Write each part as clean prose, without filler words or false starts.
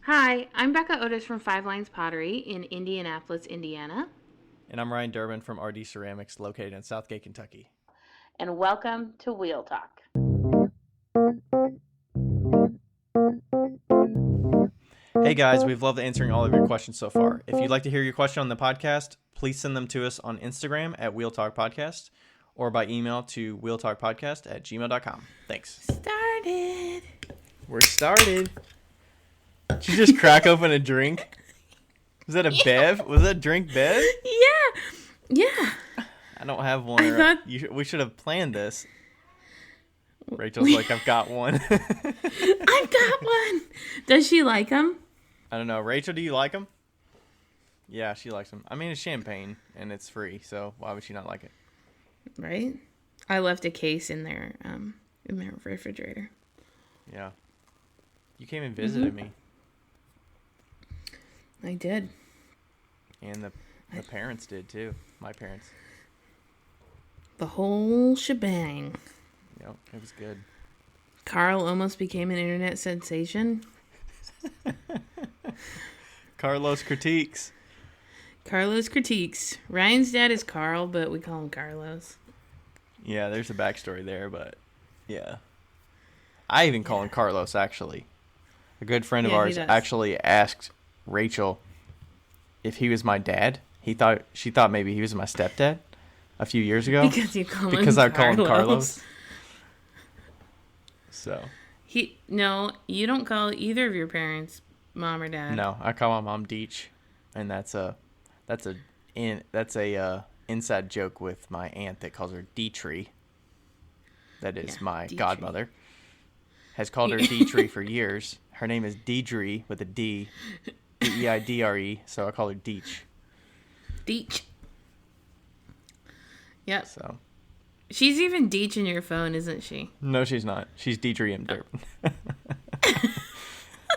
Hi, I'm Becca Otis from Five Lines Pottery in Indianapolis, Indiana. And I'm Ryan Durbin from RD Ceramics, located in Southgate, Kentucky. And welcome to Wheel Talk. Hey guys, we've loved answering all of your questions so far. If you'd like to hear your question on the podcast, please send them to us on Instagram at wheeltalkpodcast or by email to wheeltalkpodcast@gmail.com. Thanks. Started. We're started. Did you just crack open a drink? Was that a Bev? Was that a drink Bev? Yeah. I don't have one. We should have planned this. Rachel's like, I've got one. I've got one. Does she like them? I don't know. Rachel, do you like them? Yeah, she likes them. I mean, it's champagne, and it's free, so why would she not like it? Right? I left a case in their refrigerator. Yeah. You came and visited me. I did. And the parents did, too. My parents. The whole shebang. Yep, it was good. Carl almost became an internet sensation. Carlos critiques. Carlos critiques. Ryan's dad is Carl, but we call him Carlos. Yeah, there's a backstory there, but yeah. I even call him Carlos, actually. A good friend of ours actually asked Rachel if he was my dad. She thought maybe he was my stepdad a few years ago. Because I call him Carlos. So. No, you don't call either of your parents mom or dad. No, I call my mom Deech, and that's a inside joke with my aunt that calls her Dietree. That is my Dietree. Godmother. Has called her Dietree for years. Her name is Deidre with a D, Deidre. So I call her Deech. Deech. Yep. So. She's even Deech in your phone, isn't she? No, she's not. She's Deidre M. Durbin.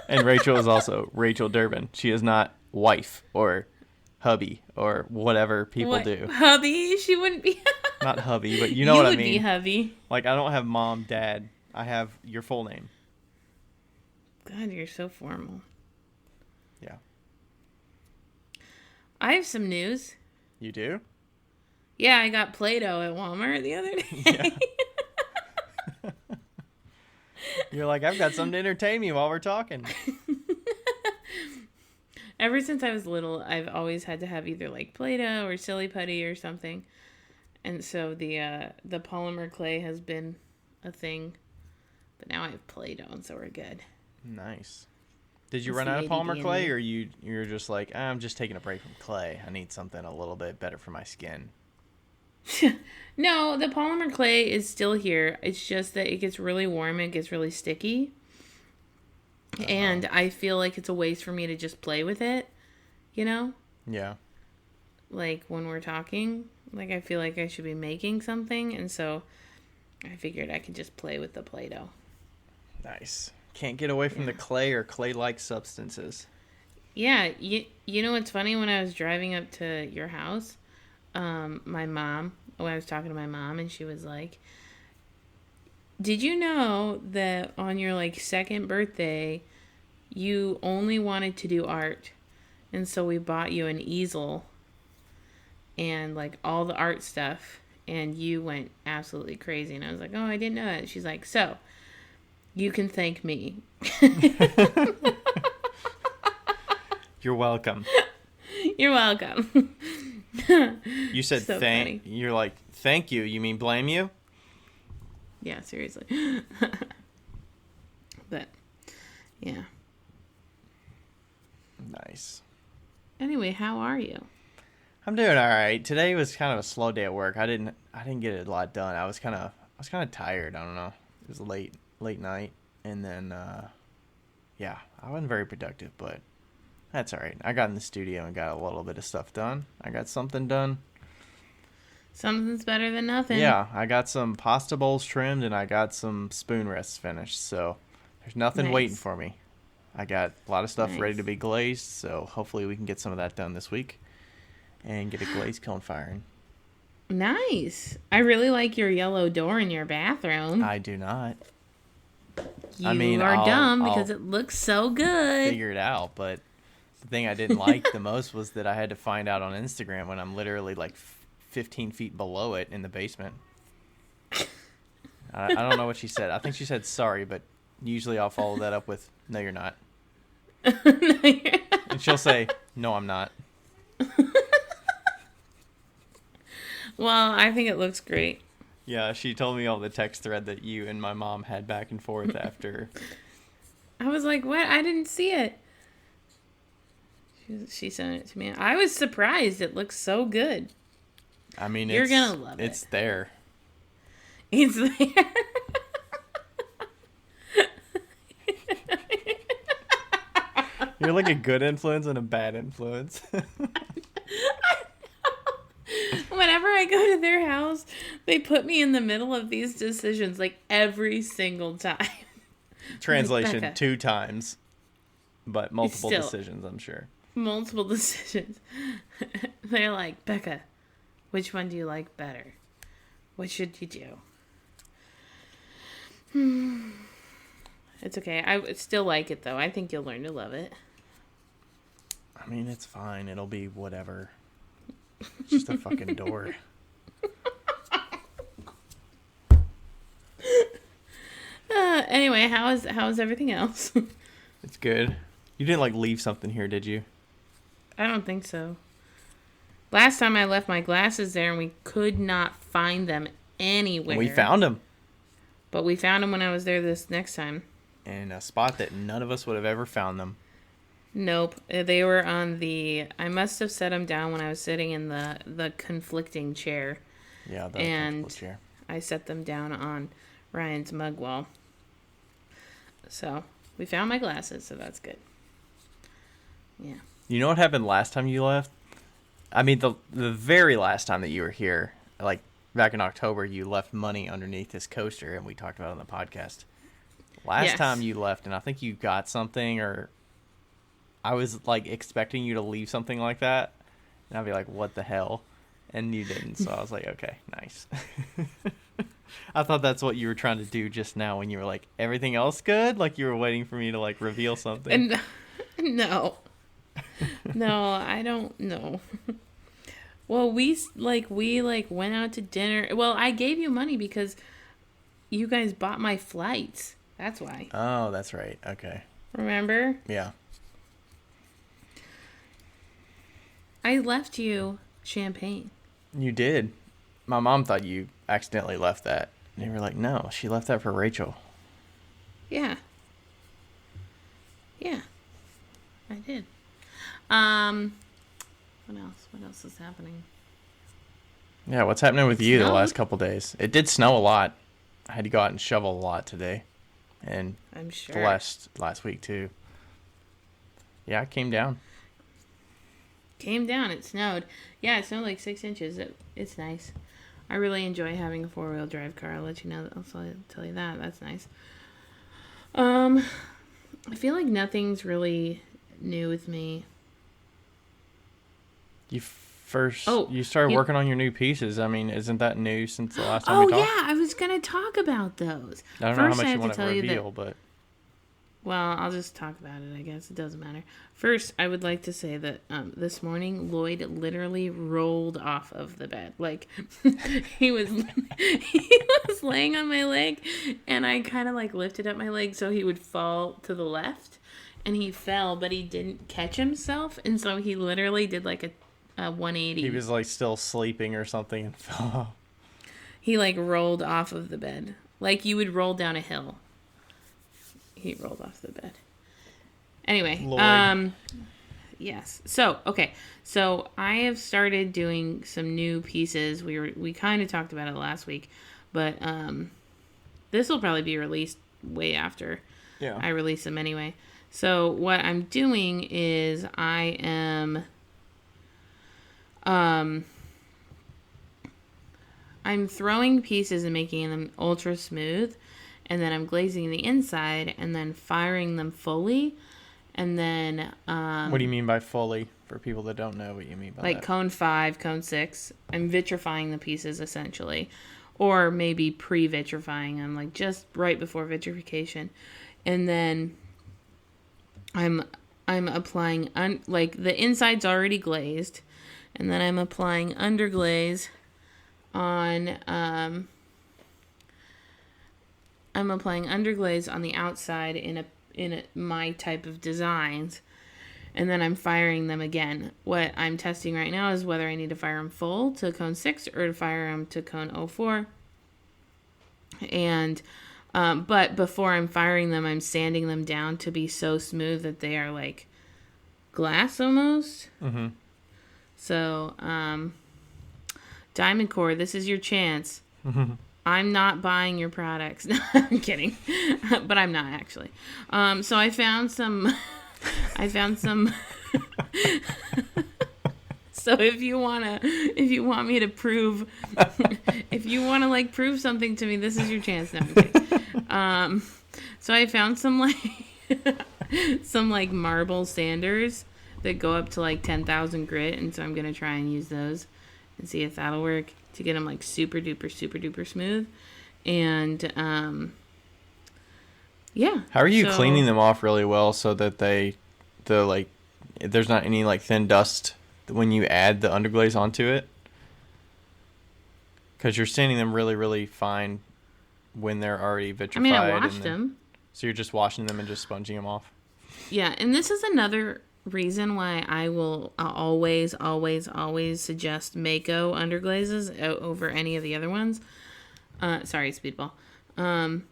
And Rachel is also Rachel Durbin. She is not wife or hubby or whatever people do. Hubby? She wouldn't be. Not hubby, but you know what I mean. You would be hubby. Like, I don't have mom, dad. I have your full name. God, you're so formal. Yeah. I have some news. You do? Yeah, I got Play-Doh at Walmart the other day. Yeah. You're like, I've got something to entertain me while we're talking. Ever since I was little, I've always had to have either like Play-Doh or Silly Putty or something. And so the polymer clay has been a thing. But now I have Play-Doh, and so we're good. Nice. Did you run out of polymer clay, or you're just like, I'm just taking a break from clay. I need something a little bit better for my skin. No, the polymer clay is still here. It's just that it gets really warm and it gets really sticky. And I feel like it's a waste for me to just play with it, you know? Yeah. Like when we're talking, like I feel like I should be making something, and so I figured I could just play with the Play-Doh. Nice. Can't get away from the clay or clay-like substances. Yeah, you know what's funny? When I was driving up to your house, my mom, when I was talking to my mom, and she was like, did you know that on your like second birthday, you only wanted to do art, and so we bought you an easel and like all the art stuff, and you went absolutely crazy. And I was like, oh, I didn't know that. She's like, so you can thank me. You're welcome. You're welcome. You said so thank. Funny. You're like, thank you. You mean blame you? Yeah, seriously. But yeah. Nice. Anyway, how are you? I'm doing all right. Today was kind of a slow day at work. I didn't get a lot done. I was kind of tired. I don't know. It was a late night, and then yeah, I wasn't very productive, but that's all right. I got in the studio and got a little bit of stuff done. I got something done. Something's better than nothing. Yeah, I got some pasta bowls trimmed, and I got some spoon rests finished, so there's nothing waiting for me. I got a lot of stuff ready to be glazed, so hopefully we can get some of that done this week and get a glaze kiln firing. Nice. I really like your yellow door in your bathroom. I do not. You are dumb because it looks so good. Figure it out, but the thing I didn't like the most was that I had to find out on Instagram when I'm literally like 15 feet below it in the basement. I don't know what she said. I think she said sorry, but usually I'll follow that up with, no, you're not. And she'll say, no, I'm not. Well, I think it looks great. Yeah, she told me all the text thread that you and my mom had back and forth after. I was like, what? I didn't see it. She sent it to me. I was surprised. It looks so good. I mean, you're going to love it. It's there. It's there. You're like a good influence and a bad influence. Whenever I go to their house, they put me in the middle of these decisions like every single time. Translation, Becca. 2 times. But multiple decisions, I'm sure. Multiple decisions. They're like, Becca, which one do you like better? What should you do? It's okay. I still like it, though. I think you'll learn to love it. I mean, it's fine. It'll be whatever. It's just a fucking door. Anyway, how is everything else? It's good. You didn't, like, leave something here, did you? I don't think so. Last time I left my glasses there, and we could not find them anywhere. We found them. But we found them when I was there this next time. In a spot that none of us would have ever found them. Nope. They were on the... I must have set them down when I was sitting in the conflicting chair. Yeah, the and chair. I set them down on Ryan's mug wall. So, we found my glasses, so that's good. Yeah. You know what happened last time you left? I mean, the very last time that you were here, like back in October, you left money underneath this coaster, and we talked about it on the podcast. Last time you left, and I think you got something, or I was like expecting you to leave something like that, and I'd be like, what the hell? And you didn't, so I was like, okay, nice. I thought that's what you were trying to do just now when you were like, everything else good? Like you were waiting for me to like reveal something. No. No, I don't know. Well, we went out to dinner. Well, I gave you money because you guys bought my flights. That's why. Oh, that's right. Okay. Remember? Yeah. I left you champagne. You did. My mom thought you accidentally left that. And you were like, no, she left that for Rachel. Yeah. Yeah. I did. What else? What else is happening? Yeah, what's happening with you the last couple days? It did snow a lot. I had to go out and shovel a lot today. And I'm sure. the last week too. Yeah, it came down. Came down. It snowed. Yeah, it snowed like 6 inches. It's nice. I really enjoy having a 4-wheel drive car. I'll let you know. I'll tell you that. That's nice. I feel like nothing's really new with me. You started working on your new pieces. I mean, isn't that new since the last time we talked? Oh, yeah. I was going to talk about those. I don't know how much you want to reveal, but... Well, I'll just talk about it, I guess. It doesn't matter. First, I would like to say that this morning, Lloyd literally rolled off of the bed. Like, he was laying on my leg, and I kind of, like, lifted up my leg so he would fall to the left. And he fell, but he didn't catch himself, and so he literally did, like, a 180. He was, like, still sleeping or something and fell off. He, like, rolled off of the bed. Like you would roll down a hill. He rolled off the bed. Anyway, Lloyd. Yes. So, okay. So, I have started doing some new pieces. We kind of talked about it last week, but this will probably be released way after I release them anyway. So, what I'm doing is I am I'm throwing pieces and making them ultra smooth. And then I'm glazing the inside and then firing them fully. And then... what do you mean by fully? For people that don't know what you mean by that. Like cone 5, cone 6. I'm vitrifying the pieces, essentially. Or maybe pre-vitrifying them, like just right before vitrification. and then I'm applying like the inside's already glazed, and then I'm applying underglaze on I'm applying underglaze on the outside in my type of designs, and then I'm firing them again. What I'm testing right now is whether I need to fire them full to cone 6 or to fire them to cone 04. And but before I'm firing them, I'm sanding them down to be so smooth that they are like glass almost. Mm-hmm. So Diamond Core, this is your chance. I'm not buying your products. No, I'm kidding. But I'm not actually. So I found some So if you want me to prove if you want to like prove something to me, this is your chance. No, I'm kidding. So I found some like marble sanders that go up to like 10,000 grit, and so I'm gonna try and use those and see if that'll work to get them like super duper smooth. And yeah. How are you cleaning them off really well so that there's not any like thin dust when you add the underglaze onto it? Because you're sanding them really, really fine when they're already vitrified. I washed them. So you're just washing them and just sponging them off? Yeah, and this is another reason why I'll always suggest Mako underglazes over any of the other ones. Sorry, Speedball. The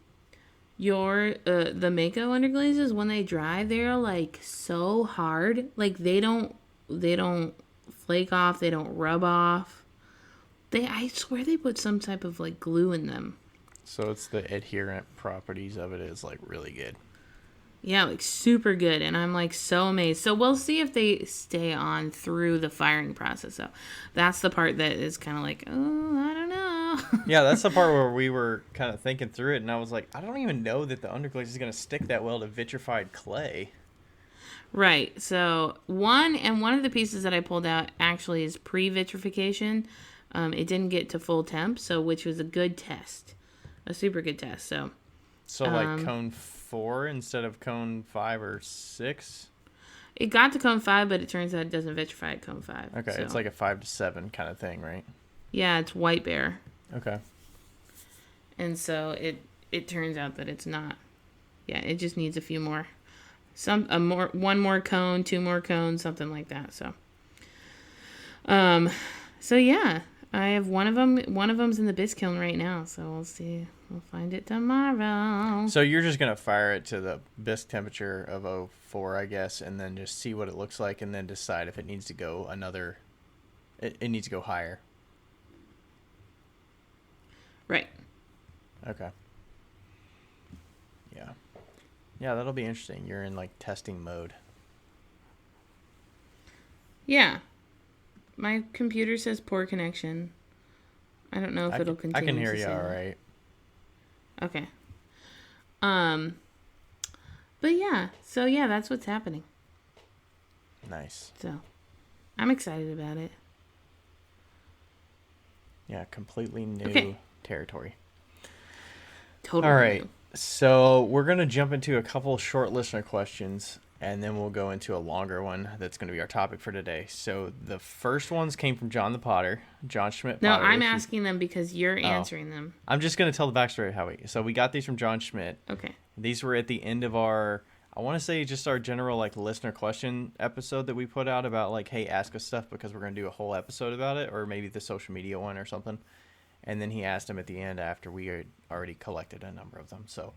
Mako underglazes, when they dry, they're like so hard. Like they don't flake off, they don't rub off. I swear they put some type of like glue in them. So it's the adherent properties of it is like really good. Yeah, like super good, and I'm like so amazed. So we'll see if they stay on through the firing process. So that's the part that is kind of like, oh, I don't know. Yeah, that's the part where we were kind of thinking through it, and I was like, I don't even know that the underglaze is going to stick that well to vitrified clay. Right. So one of the pieces that I pulled out actually is pre-vitrification. It didn't get to full temp, which was a good test, a super good test. So like cone 4 instead of cone 5 or 6. It got to cone 5, but it turns out it doesn't vitrify at cone 5. Okay, so it's like a 5 to 7 kind of thing, right? Yeah, it's white bear. Okay. And so it turns out that it's not. Yeah, it just needs a few more. One more cone, 2 more cones, something like that. So yeah, I have one of them. One of them's in the bisque kiln right now, so we'll see. We'll find it tomorrow. So you're just gonna fire it to the bisque temperature of 04, I guess, and then just see what it looks like, and then decide if it needs to go It needs to go higher. Right. Okay. Yeah. Yeah, that'll be interesting. You're in like testing mode. Yeah. My computer says poor connection. I don't know if it'll continue. I can hear you all right. Okay. But yeah, so yeah, that's what's happening. Nice. So, I'm excited about it. Yeah, completely new territory. Totally. All right. New. So, we're going to jump into a couple short listener questions, and then we'll go into a longer one that's going to be our topic for today. So, the first ones came from John the Potter, John Schmidt No, Potter. I'm asking them because you're answering them. I'm just going to tell the backstory of how so we got these from John Schmidt. Okay. These were at the end of our, I want to say just our general like listener question episode that we put out about like, hey, ask us stuff because we're going to do a whole episode about it, or maybe the social media one or something. And then he asked them at the end after we had already collected a number of them. So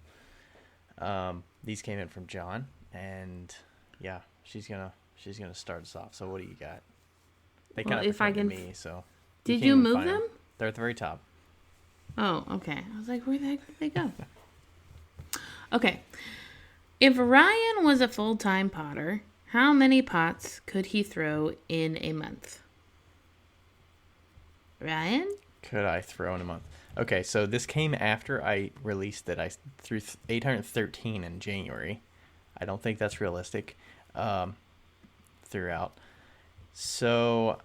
these came in from John, and yeah, she's gonna start us off. So what do you got? They kind of pertain to me. So did you move them? They're at the very top. Oh, okay. I was like, where the heck did they go? Okay. If Ryan was a full-time potter, how many pots could he throw in a month? Ryan? Could I throw in a month? Okay, so this came after I released that I threw 813 in January. I don't think that's realistic throughout. So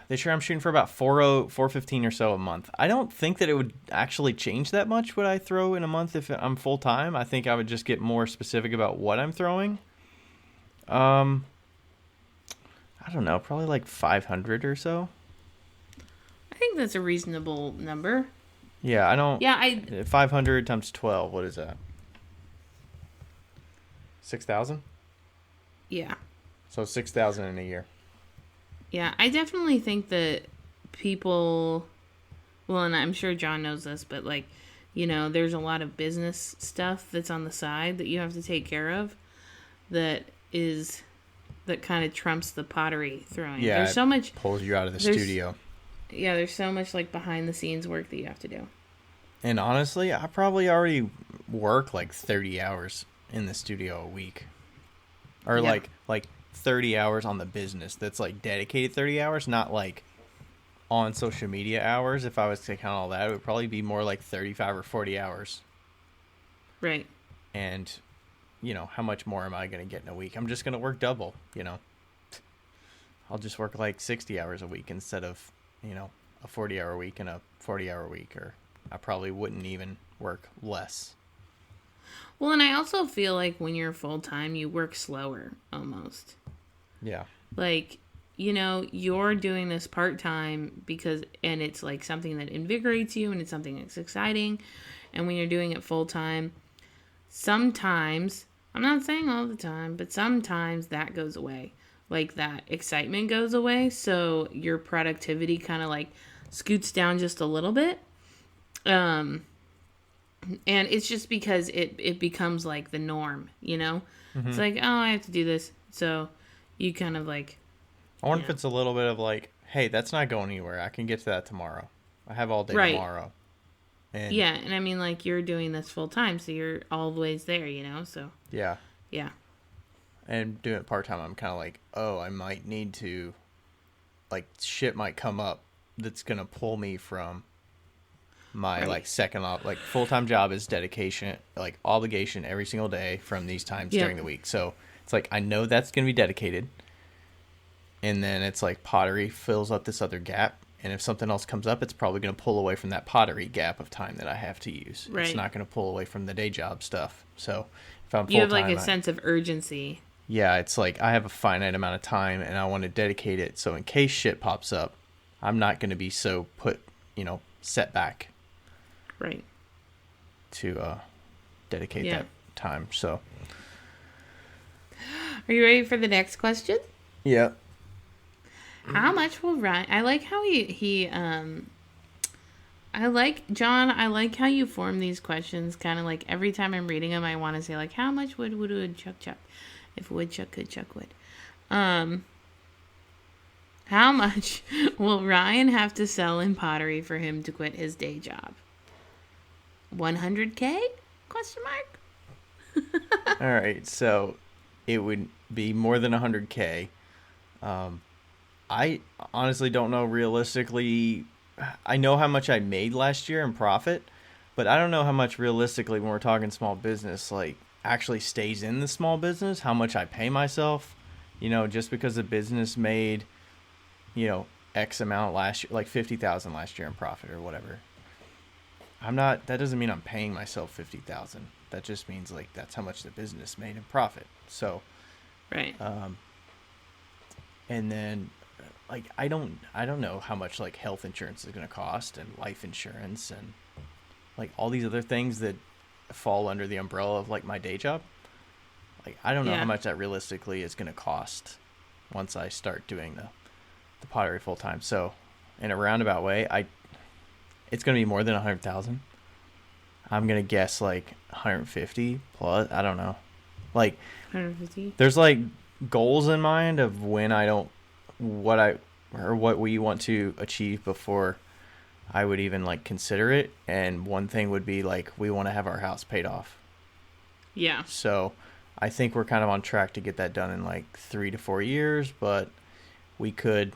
this year I'm shooting for about 415 or so a month. I don't think that it would actually change that much what I throw in a month if I'm full time. I think I would just get more specific about what I'm throwing. I don't know, probably like 500 or so. I think that's a reasonable number. Yeah, I don't. Yeah, 500 times 12, what is that? 6,000? Yeah. So 6,000 in a year. Yeah, I definitely think that people, well, and I'm sure John knows this, but like, there's a lot of business stuff that's on the side that you have to take care of that kind of trumps the pottery throwing. Yeah, there's so much pulls you out of the studio. Yeah, there's so much like behind the scenes work that you have to do. And honestly, I probably already work like 30 hours in the studio a week. Or like 30 hours on the business. That's like dedicated 30 hours, not like on social media hours. If I was to count all that, it would probably be more like 35 or 40 hours. Right. And, how much more am I going to get in a week? I'm just going to work double, I'll just work like 60 hours a week instead of, a 40-hour week and a 40-hour week. Or I probably wouldn't even work less. Well, and I also feel like when you're full-time, you work slower almost. Yeah. Like, you're doing this part-time and it's like something that invigorates you and it's something that's exciting. And when you're doing it full-time, sometimes, I'm not saying all the time, but sometimes that goes away. Like that excitement goes away. So your productivity kind of like scoots down just a little bit. And it's just because it becomes like the norm, Mm-hmm. It's like, oh, I have to do this. So you kind of like... I wonder if it's a little bit of like, hey, that's not going anywhere. I can get to that tomorrow. I have all day tomorrow. And yeah, and I mean, like, you're doing this full time, so you're always there, so... Yeah. Yeah. And doing it part-time, I'm kind of like, oh, I might need to... Like, shit might come up that's going to pull me from... my like second like full-time job is dedication, like obligation every single day from these times during the week. So it's like I know that's going to be dedicated, and then it's like pottery fills up this other gap, and if something else comes up, it's probably going to pull away from that pottery gap of time that I have to use. It's not going to pull away from the day job stuff. So if I'm full-time, you have like a sense of urgency. Yeah, it's like I have a finite amount of time and I want to dedicate it, so in case shit pops up, I'm not going to be so set back. Right. To dedicate that time. So, are you ready for the next question? Yeah. How much will Ryan? I like how I like how you form these questions. Kind of like every time I'm reading them, I want to say like, how much would Chuck chuck if woodchuck could chuck wood? How much will Ryan have to sell in pottery for him to quit his day job? 100K? Question mark. All right, so it would be more than 100K. I honestly don't know realistically. I know how much I made last year in profit, but I don't know how much realistically, when we're talking small business, like actually stays in the small business, how much I pay myself, just because the business made, X amount last year, like 50,000 last year in profit or whatever. That doesn't mean I'm paying myself 50,000. That just means like that's how much the business made in profit. So, right. And then like I don't know how much like health insurance is going to cost, and life insurance, and like all these other things that fall under the umbrella of like my day job. Like I don't know how much that realistically is going to cost once I start doing the pottery full time. So, in a roundabout way, it's going to be more than 100,000. I'm going to guess like 150 plus. I don't know. Like 150. There's like goals in mind of what we want to achieve before I would even like consider it. And one thing would be like, we want to have our house paid off. Yeah. So I think we're kind of on track to get that done in like 3 to 4 years, but we could,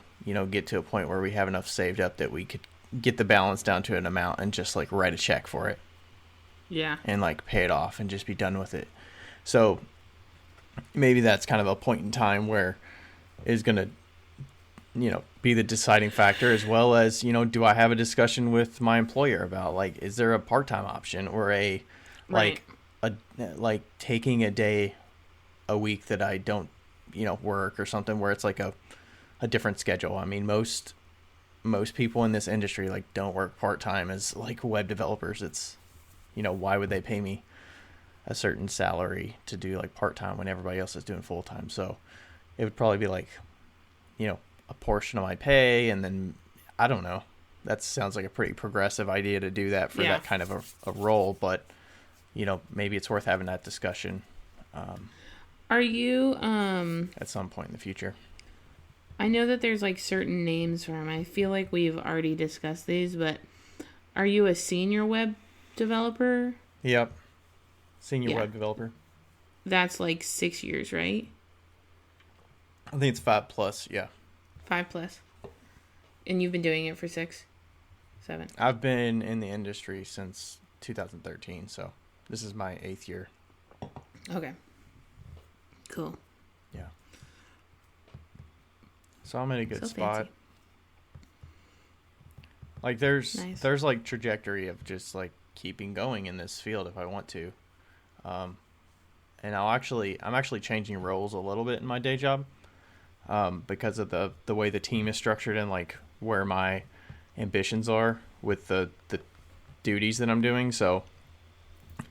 get to a point where we have enough saved up that we could get the balance down to an amount and just like write a check for it. Yeah. And like pay it off and just be done with it. So maybe that's kind of a point in time where is going to, be the deciding factor, as well as, do I have a discussion with my employer about, like, is there a part-time option, or Right. like a like taking a day a week that I don't, work, or something, where it's like a different schedule. I mean, most people in this industry, like, don't work part-time as, like, web developers. It's, why would they pay me a certain salary to do, like, part-time when everybody else is doing full-time? So it would probably be like, a portion of my pay, and then, I don't know. That sounds like a pretty progressive idea to do that for that kind of a role, but, maybe it's worth having that discussion Are you at some point in the future. I know that there's like certain names for them. I feel like we've already discussed these, but are you a senior web developer? Yep. Senior web developer. That's like 6 years, right? I think it's 5+, yeah. 5+. And you've been doing it for 6, 7. I've been in the industry since 2013, so this is my 8th year. Okay. Cool. Yeah. So I'm in a good spot. Fancy. Like there's like trajectory of just like keeping going in this field if I want to. And I'm actually changing roles a little bit in my day job. Because of the way the team is structured, and like where my ambitions are with the duties that I'm doing. So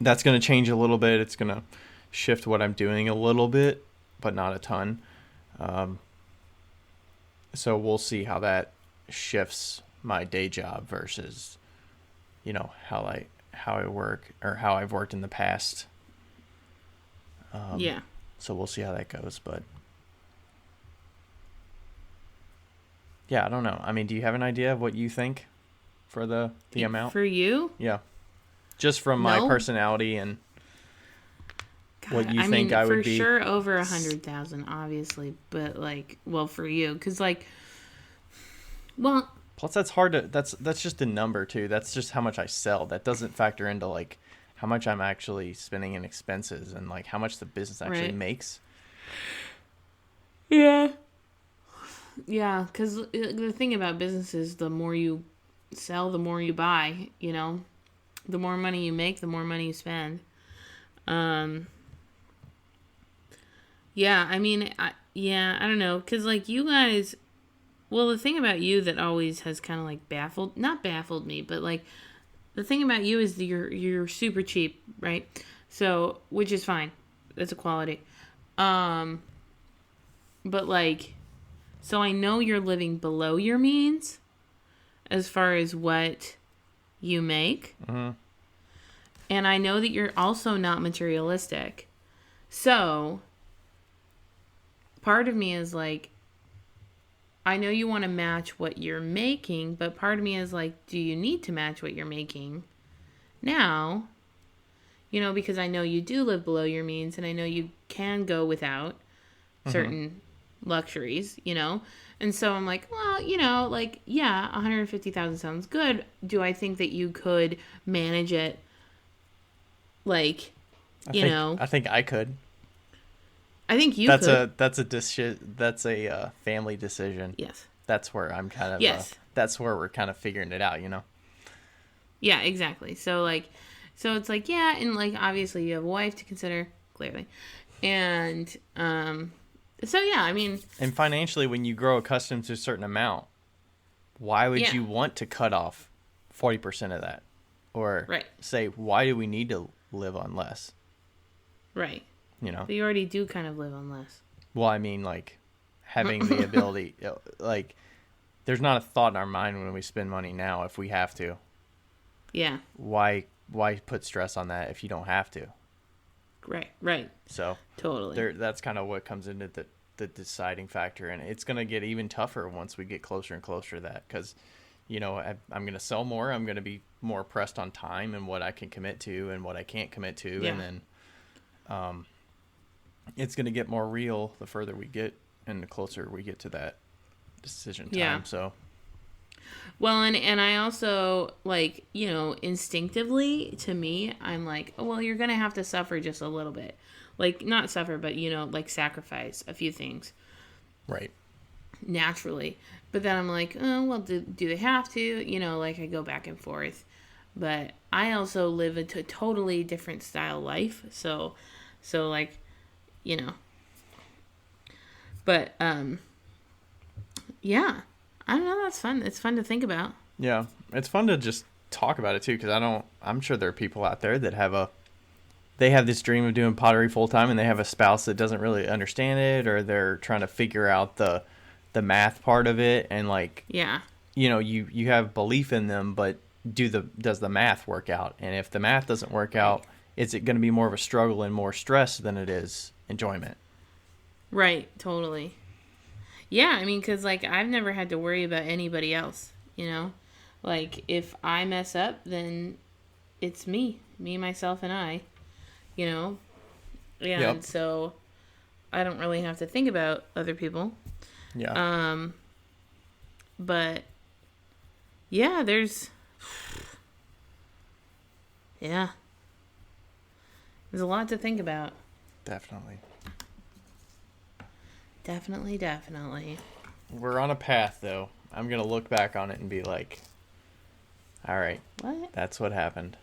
that's going to change a little bit. It's going to shift what I'm doing a little bit, but not a ton. So we'll see how that shifts my day job versus, how I work, or how I've worked in the past. Yeah. So we'll see how that goes, but yeah, I don't know. I mean, do you have an idea of what you think for the amount? For you? Yeah. Just from my personality and what you think I would be. For sure over 100,000, obviously, but like, well, for you, because like, well. Plus, that's hard to. That's just a number too. That's just how much I sell. That doesn't factor into like how much I'm actually spending in expenses, and like how much the business actually makes. Yeah. Yeah, because the thing about business is the more you sell, the more you buy, the more money you make, the more money you spend. Yeah, I mean, I don't know, because like you guys, well, the thing about you that always has kind of like not baffled me, but like the thing about you is that you're super cheap, right? So, which is fine. That's a quality. But like, so I know you're living below your means as far as what you make. Mm-hmm. And I know that you're also not materialistic. So part of me is like, I know you want to match what you're making, but part of me is like, do you need to match what you're making now? Because I know you do live below your means, and I know you can go without certain luxuries, And so I'm like, well, like, yeah, 150,000 sounds good. Do I think that you could manage it? Like, I think I could. I think you could. That's a family decision. Yes. That's where I'm kind of, that's where we're kind of figuring it out, Yeah, exactly. So it's like, yeah. And like, obviously you have a wife to consider, clearly. And, so yeah, I mean, and financially, when you grow accustomed to a certain amount, why would you want to cut off 40% of that, or say, why do we need to live on less? Right. But you already do kind of live on less. Well, I mean, like having the ability, like there's not a thought in our mind when we spend money now if we have to. Yeah. Why put stress on that if you don't have to? Right. So totally. That's kind of what comes into the deciding factor, and it's going to get even tougher once we get closer and closer to that, because I'm going to sell more. I'm going to be more pressed on time and what I can commit to and what I can't commit to, and then it's going to get more real the further we get and the closer we get to that decision time. Yeah. So. Well, and I also, like, instinctively, to me, I'm like, oh, well, you're going to have to suffer just a little bit. Like, not suffer, but, like, sacrifice a few things. Right. naturally. But then I'm like, oh, well, do they have to? Like I go back and forth. But I also live a totally different style life. So like, you know. But, yeah. I don't know. That's fun. It's fun to think about. Yeah. It's fun to just talk about it too, because I'm sure there are people out there that they have this dream of doing pottery full time, and they have a spouse that doesn't really understand it, or they're trying to figure out the math part of it, and like, Yeah. You have belief in them, but does the math work out? And if the math doesn't work out, is it going to be more of a struggle and more stress than it is enjoyment? Right. Totally. Yeah. I mean, because like I've never had to worry about anybody else. Like if I mess up, then it's me, myself, and I. And Yep. so I don't really have to think about other people. Yeah. But yeah, yeah, there's a lot to think about. Definitely. Definitely. We're on a path, though. I'm going to look back on it and be like, all right, What? that's what happened.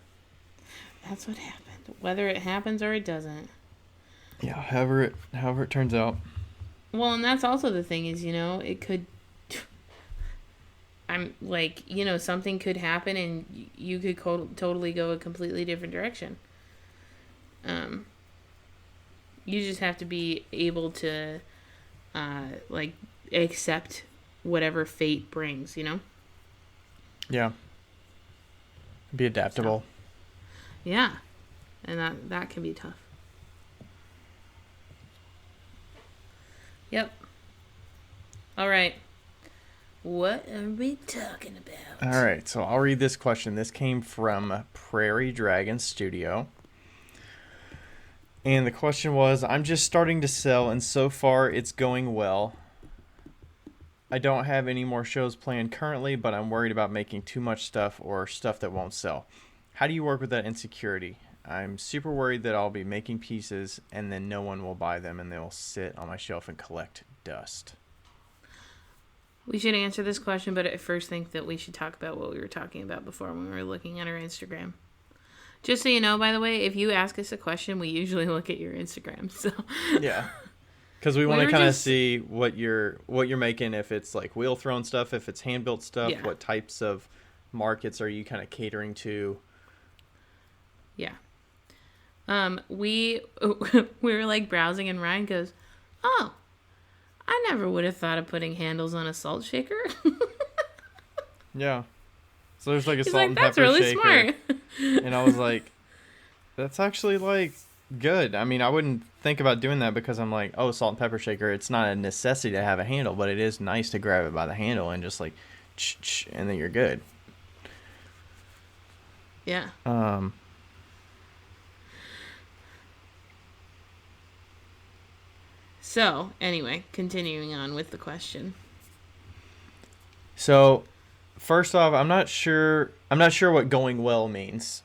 That's what happened. Whether it happens or it doesn't. Yeah, however it turns out. Well, and that's also the thing is, it could. I'm like, something could happen and you could totally go a completely different direction. You just have to be able to, like, accept whatever fate brings, Yeah. Be adaptable. So, yeah. And that can be tough. Yep. All right. What are we talking about? All right, so I'll read this question. This came from Prairie Dragon Studio. And the question was, I'm just starting to sell, and so far it's going well. I don't have any more shows planned currently, but I'm worried about making too much stuff or stuff that won't sell. How do you work with that insecurity? I'm super worried that I'll be making pieces and then no one will buy them and they'll sit on my shelf and collect dust. We should answer this question, but I first think that we should talk about what we were talking about before when we were looking at our Instagram. Just so you know, by the way, if you ask us a question, we usually look at your Instagram. So yeah, because we want to kind of see what you're making. If it's like wheel thrown stuff, if it's hand built stuff, what types of markets are you kind of catering to? Yeah. We were like browsing, and Ryan goes, "Oh, I never would have thought of putting handles on a salt shaker." Yeah. So there's like a He's salt like, and that's pepper really shaker. Smart. And I was like, that's actually like good. I mean, I wouldn't think about doing that because I'm like, oh, salt and pepper shaker. It's not a necessity to have a handle, but it is nice to grab it by the handle and just like, and then you're good. Yeah. So, anyway, continuing on with the question. So, first off, I'm not sure what going well means.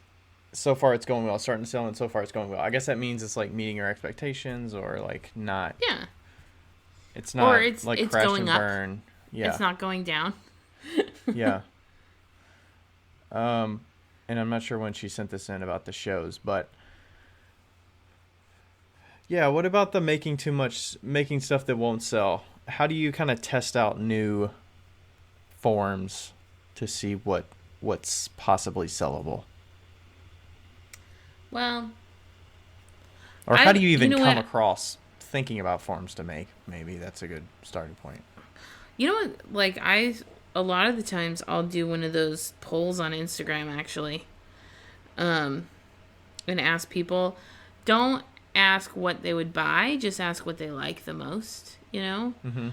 So far it's going well, starting to sell, and so far it's going well. I guess that means it's like meeting your expectations or like not. Yeah. It's not, or it's like crash going and burn. Up. Yeah. It's not going down. Yeah. And I'm not sure when she sent this in about the shows, but yeah, what about the making stuff that won't sell? How do you kind of test out new forms to see what's possibly sellable? Well, or how do you even come across thinking about forms to make? Maybe that's a good starting point. You know what? Like a lot of the times I'll do one of those polls on Instagram actually, and ask people. Don't ask what they would buy. Just ask what they like the most. Mm-hmm.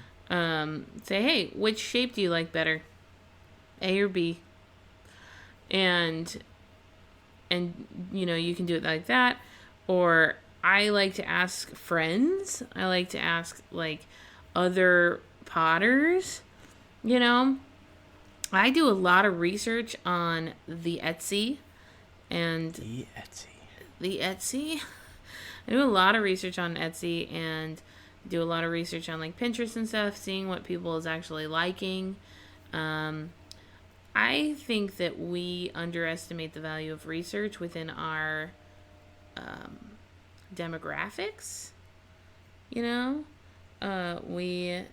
Say, hey, which shape do you like better? A or B? And you can do it like that. Or I like to ask friends. I like to ask like other potters. I do a lot of research on the Etsy. The Etsy. I do a lot of research on Etsy and do a lot of research on like Pinterest and stuff, seeing what people is actually liking. Um, I think that we underestimate the value of research within our um, demographics. You know, we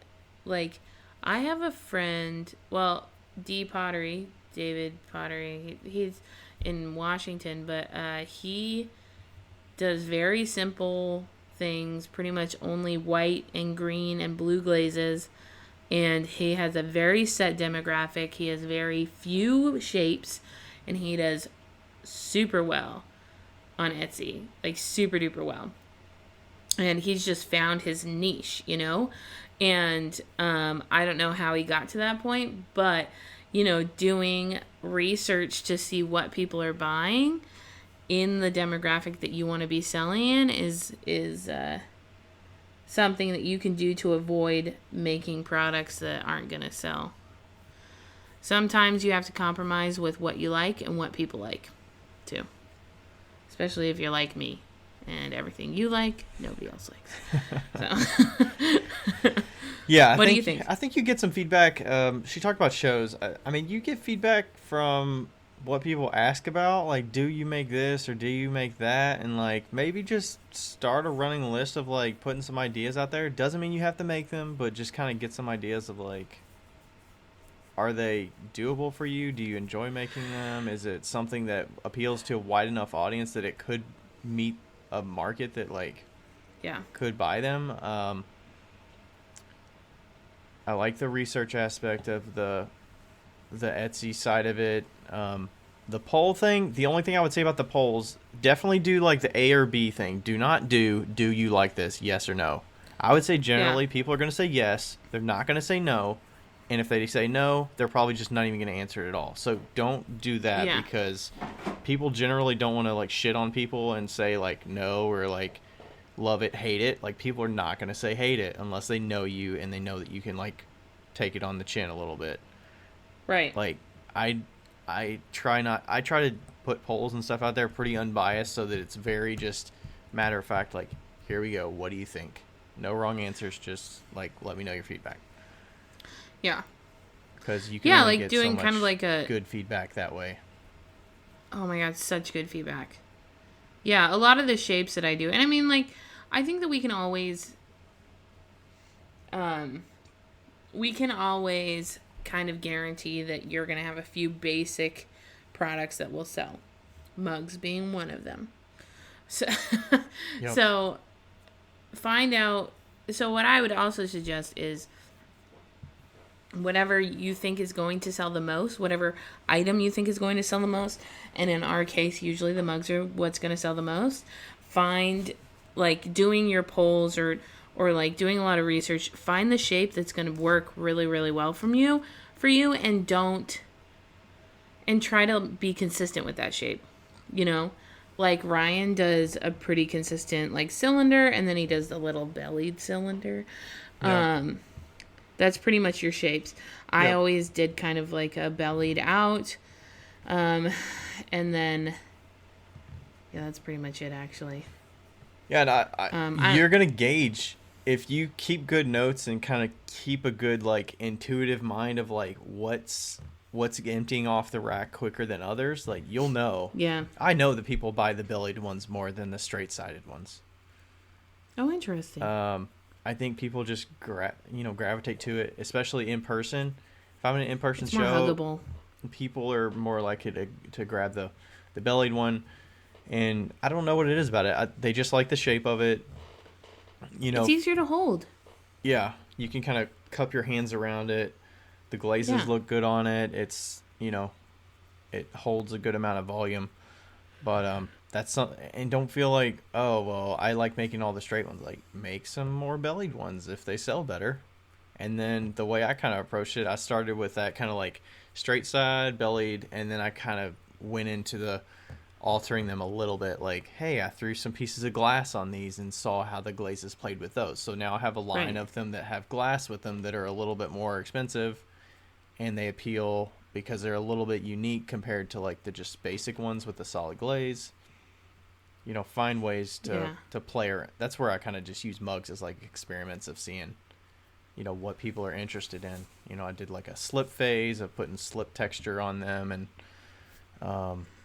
like. I have a friend. Well, David Pottery. He's in Washington, but he does very simple things. Pretty much only white and green and blue glazes, and he has a very set demographic. He has very few shapes, and he does super well on Etsy, like super duper well. And he's just found his niche, you know? And I don't know how he got to that point, but, you know, doing research to see what people are buying in the demographic that you want to be selling in is something that you can do to avoid making products that aren't going to sell. Sometimes you have to compromise with what you like and what people like, too. Especially if you're like me. And everything you like, nobody else likes. So. Yeah, What do you think? I think you get some feedback. She talked about shows. I mean, you get feedback from what people ask about. Like, do you make this or do you make that? And, like, maybe just start a running list of, like, putting some ideas out there. Doesn't mean you have to make them, but just kind of get some ideas of, like, are they doable for you? Do you enjoy making them? Is it something that appeals to a wide enough audience that it could meet a market that, like, Yeah. could buy them? I like the research aspect of the Etsy side of it. The poll thing, the only thing I would say about the polls, definitely do like the A or B thing. Do not do you like this, yes or no. I would say generally Yeah. people are going to say yes. They're not going to say no. And if they say no, they're probably just not even going to answer it at all. So don't do that, Yeah. because people generally don't want to, like, shit on people and say, like, no, or, like, love it, hate it. Like, people are not going to say hate it unless they know you and they know that you can, like, take it on the chin a little bit. Right. Like, I try to put polls and stuff out there pretty unbiased so that it's very just matter of fact, like, here we go, what do you think? No wrong answers, just, like, let me know your feedback. Yeah. Because you can Yeah, only like get doing so much kind of like a. good feedback that way. Oh my god, such good feedback. Yeah, a lot of the shapes that I do, and I mean, like, I think that we can always kind of guarantee that you're gonna have a few basic products that will sell. Mugs being one of them. So, Yep. so find out. So what I would also suggest is whatever you think is going to sell the most, whatever item you think is going to sell the most, and in our case, usually the mugs are what's going to sell the most. Find, like, doing your polls or like doing a lot of research, find the shape that's going to work really, really well for you, and try to be consistent with that shape. You know, like Ryan does a pretty consistent, like, cylinder, and then he does the little bellied cylinder. Yeah. That's pretty much your shapes. I Yep. always did kind of like a bellied out. And then, yeah, that's pretty much it, actually. Yeah, and I you're gonna gauge if you keep good notes and kind of keep a good, like, intuitive mind of, like, what's emptying off the rack quicker than others. Like, you'll know. Yeah. I know that people buy the bellied ones more than the straight sided ones. Oh, interesting. I think people just gravitate to it, especially in person. If I'm in an in-person It's more show, huggable. people are more likely to grab the bellied one. And I don't know what it is about it. They just like the shape of it. It's easier to hold. Yeah, you can kind of cup your hands around it. The glazes Yeah. look good on it. It's, it holds a good amount of volume. But that's something. And don't feel like, oh, well, I like making all the straight ones. Like, make some more bellied ones if they sell better. And then the way I kind of approached it, I started with that kind of like straight side, bellied, and then I kind of went into the altering them a little bit. Like, hey, I threw some pieces of glass on these and saw how the glazes played with those. So now I have a line Right. of them that have glass with them that are a little bit more expensive, and they appeal because they're a little bit unique compared to, like, the just basic ones with the solid glaze. find ways to Yeah. play. That's where I kind of just use mugs as like experiments of seeing, what people are interested in. I did like a slip phase of putting slip texture on them, and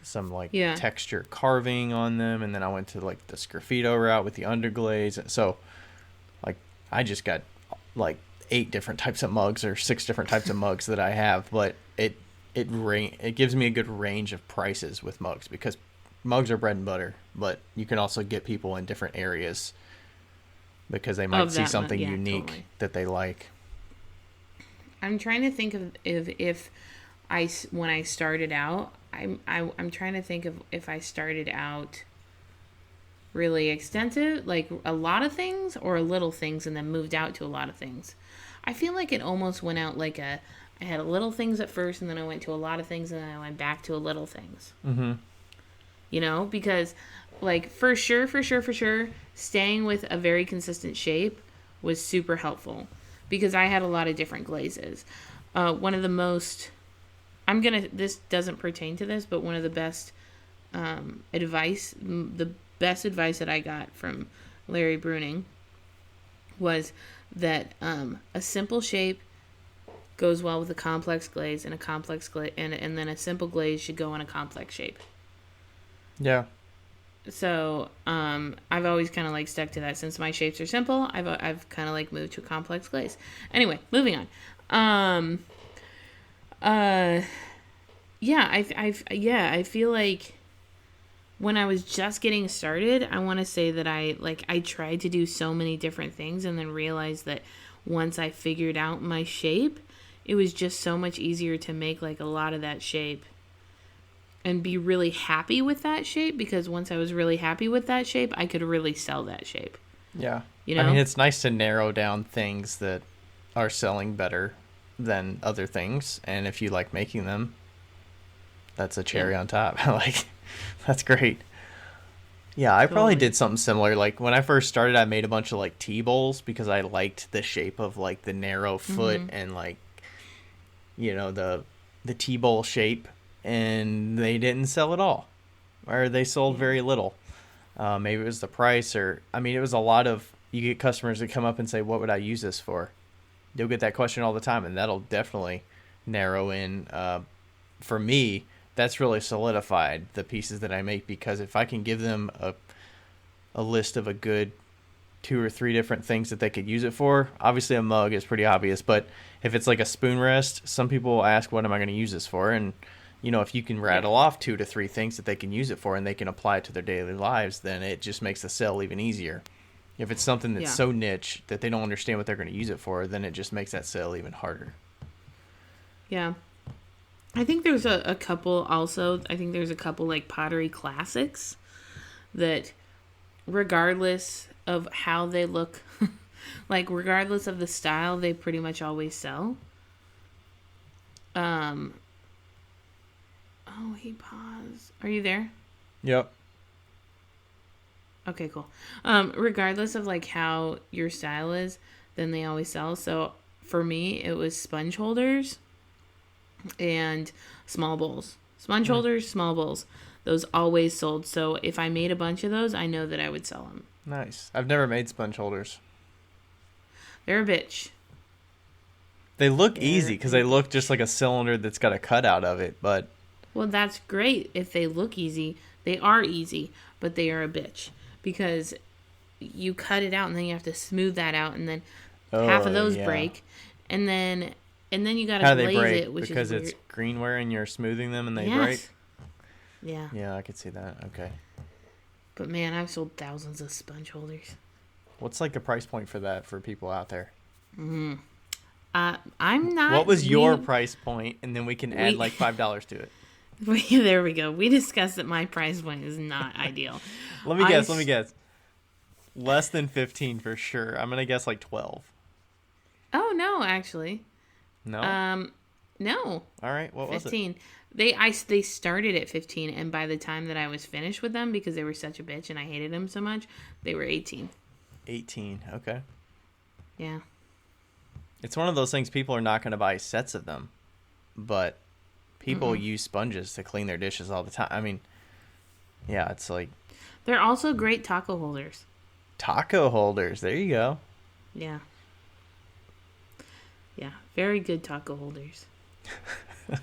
some like Yeah. texture carving on them, and then I went to like the sgraffito route with the underglaze. So like I just got like 8 different types of mugs or 6 different types of mugs that I have, but it gives me a good range of prices with mugs, because mugs are bread and butter, but you can also get people in different areas because they might see something unique totally. that they like. I'm trying to think of if when I started out, I'm trying to think of if I started out really extensive, like a lot of things, or little things, and then moved out to a lot of things. I feel like it almost went out like I had a little things at first, and then I went to a lot of things, and then I went back to a little things. Mm-hmm. Because like for sure, staying with a very consistent shape was super helpful, because I had a lot of different glazes. One of the most, this doesn't pertain to this, but one of the best the best advice that I got from Larry Bruning was that a simple shape goes well with a complex glaze, and a complex glaze, and then a simple glaze should go on a complex shape. Yeah. So I've always kind of like stuck to that. Since my shapes are simple, I've kind of like moved to a complex glaze. Anyway, moving on. Yeah, I feel like when I was just getting started, I want to say that I tried to do so many different things, and then realized that once I figured out my shape, it was just so much easier to make like a lot of that shape and be really happy with that shape, because once I was really happy with that shape, I could really sell that shape. Yeah. You know? I mean, it's nice to narrow down things that are selling better than other things, and if you like making them, that's a cherry on top. Like, that's great. Yeah, I probably did something similar. Like when I first started, I made a bunch of like T-bowls because I liked the shape of like the narrow foot and like, the T-bowl shape, and they didn't sell at all, or they sold very little. Maybe it was the price, or it was a lot of, you get customers that come up and say, what would I use this for? You'll get that question all the time, and that'll definitely narrow in. For me, that's really solidified the pieces that I make, because if I can give them a list of a good 2 or 3 different things that they could use it for, obviously a mug is pretty obvious, but if it's like a spoon rest, some people will ask, what am I going to use this for? And if you can rattle off 2 to 3 things that they can use it for, and they can apply it to their daily lives, then it just makes the sale even easier. If it's something that's so niche that they don't understand what they're going to use it for, then it just makes that sale even harder. Yeah. I think there's a couple also. I think there's a couple like pottery classics that, regardless of how they look, like regardless of the style, they pretty much always sell. Oh, he paused. Are you there? Yep. Okay, cool. Regardless of like how your style is, then they always sell. So for me, it was sponge holders and small bowls. Sponge holders, small bowls. Those always sold. So if I made a bunch of those, I know that I would sell them. Nice. I've never made sponge holders. They're a bitch. They look easy because they look just like a cylinder that's got a cutout of it, but... Well, that's great if they look easy. They are easy, but they are a bitch. Because you cut it out, and then you have to smooth that out, and then half of those break. And then you got to glaze it, which because is weird. It's greenware and you're smoothing them and they break? Yeah. Yeah, I could see that. Okay. But man, I've sold thousands of sponge holders. What's like the price point for that for people out there? I'm not... What was your price point? And then we can add like $5 to it. There we go. We discussed that my price point is not ideal. Let me guess. Less than 15 for sure. I'm going to guess like 12. Oh, no, actually. No? No. All right. What was it? 15. They started at 15, and by the time that I was finished with them, because they were such a bitch and I hated them so much, they were 18. 18. Okay. Yeah. It's one of those things, people are not going to buy sets of them, but people use sponges to clean their dishes all the time. I mean, yeah, it's like... They're also great taco holders. Taco holders. There you go. Yeah. Yeah. Very good taco holders. Yeah.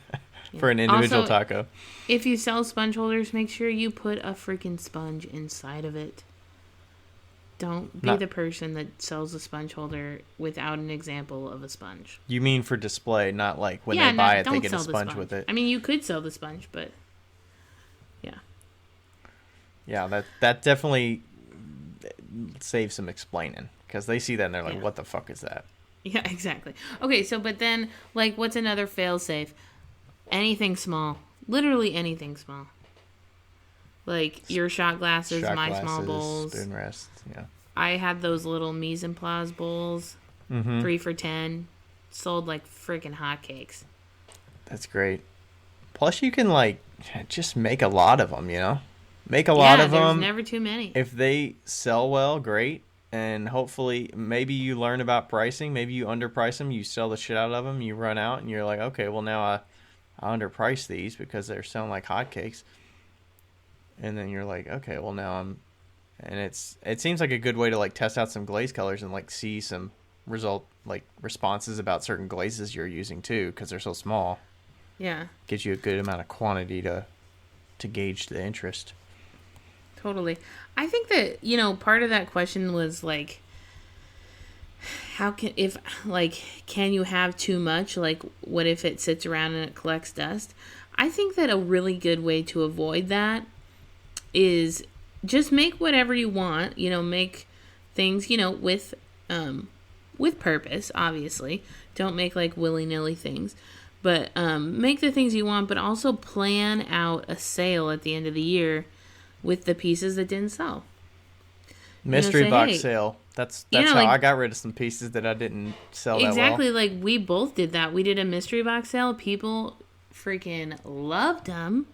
For an individual Also, taco. if you sell sponge holders, make sure you put a freaking sponge inside of it. Don't be Not, the person that sells a sponge holder without an example of a sponge. you mean for display, not like when Yeah, they buy no, it, they don't get a sell the sponge sponge. with it. I mean, you could sell the sponge, but yeah. Yeah, that definitely saves some explaining. Because they see that and they're like, Yeah. what the fuck is that? Yeah, exactly. Okay, so but then, like, what's another fail-safe? Anything small. Literally anything small. Like your shot glasses, Shot my glasses, small bowls. spoon rests, yeah. I had those little mise en place bowls, 3 for $10, sold like freaking hotcakes. That's great. Plus, you can like just make a lot of them. Make a lot of there's them. never too many. If they sell well, great. And hopefully, maybe you learn about pricing. Maybe you underprice them. You sell the shit out of them. You run out, and you're like, okay, well now I underprice these because they're selling like hotcakes. And then you're like, okay, well now I'm, and it seems like a good way to like test out some glaze colors and like see some responses about certain glazes you're using too, because they're so small. Yeah. Gives you a good amount of quantity to gauge the interest. Totally. I think that, part of that question was like, can you have too much? Like, what if it sits around and it collects dust? I think that a really good way to avoid that is just make whatever you want, make things, with purpose, obviously. Don't make like willy-nilly things, but make the things you want, but also plan out a sale at the end of the year with the pieces that didn't sell. Mystery box sale. That's how I got rid of some pieces that I didn't sell that well. Exactly, like we both did that. We did a mystery box sale. People freaking loved them.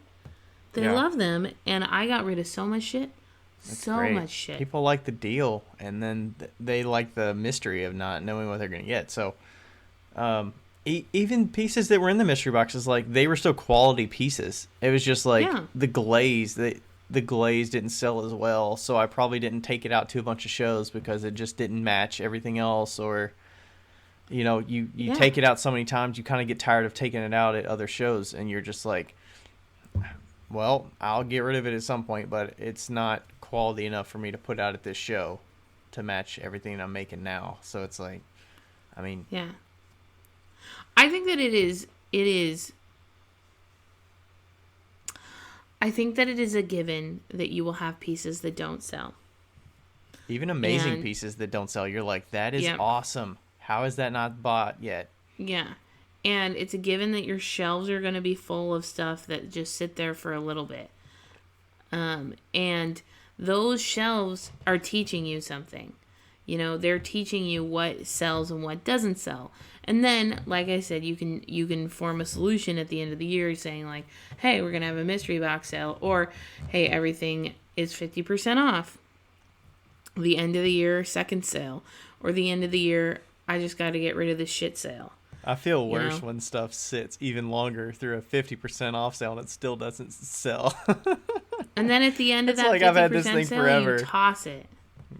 They love them, and I got rid of so much shit. That's so great. much shit. People like the deal, and then they like the mystery of not knowing what they're going to get. So, even pieces that were in the mystery boxes, like they were still quality pieces. It was just like the glaze. The glaze didn't sell as well, so I probably didn't take it out to a bunch of shows because it just didn't match everything else. Or, you take it out so many times, you kind of get tired of taking it out at other shows, and you're just like, well, I'll get rid of it at some point, but it's not quality enough for me to put out at this show to match everything I'm making now. So it's like, I mean, yeah. I think that it is. I think that it is a given that you will have pieces that don't sell. Even amazing pieces that don't sell, you're like, that is awesome. How is that not bought yet? Yeah. And it's a given that your shelves are going to be full of stuff that just sit there for a little bit. And those shelves are teaching you something. They're teaching you what sells and what doesn't sell. And then, like I said, you can form a solution at the end of the year saying like, hey, we're going to have a mystery box sale, or hey, everything is 50% off. The end of the year second sale, or the end of the year I just got to get rid of this shit sale. I feel worse when stuff sits even longer through a 50% off sale and it still doesn't sell. And then at the end of that like 50% I've had this thing sale, forever. you toss it.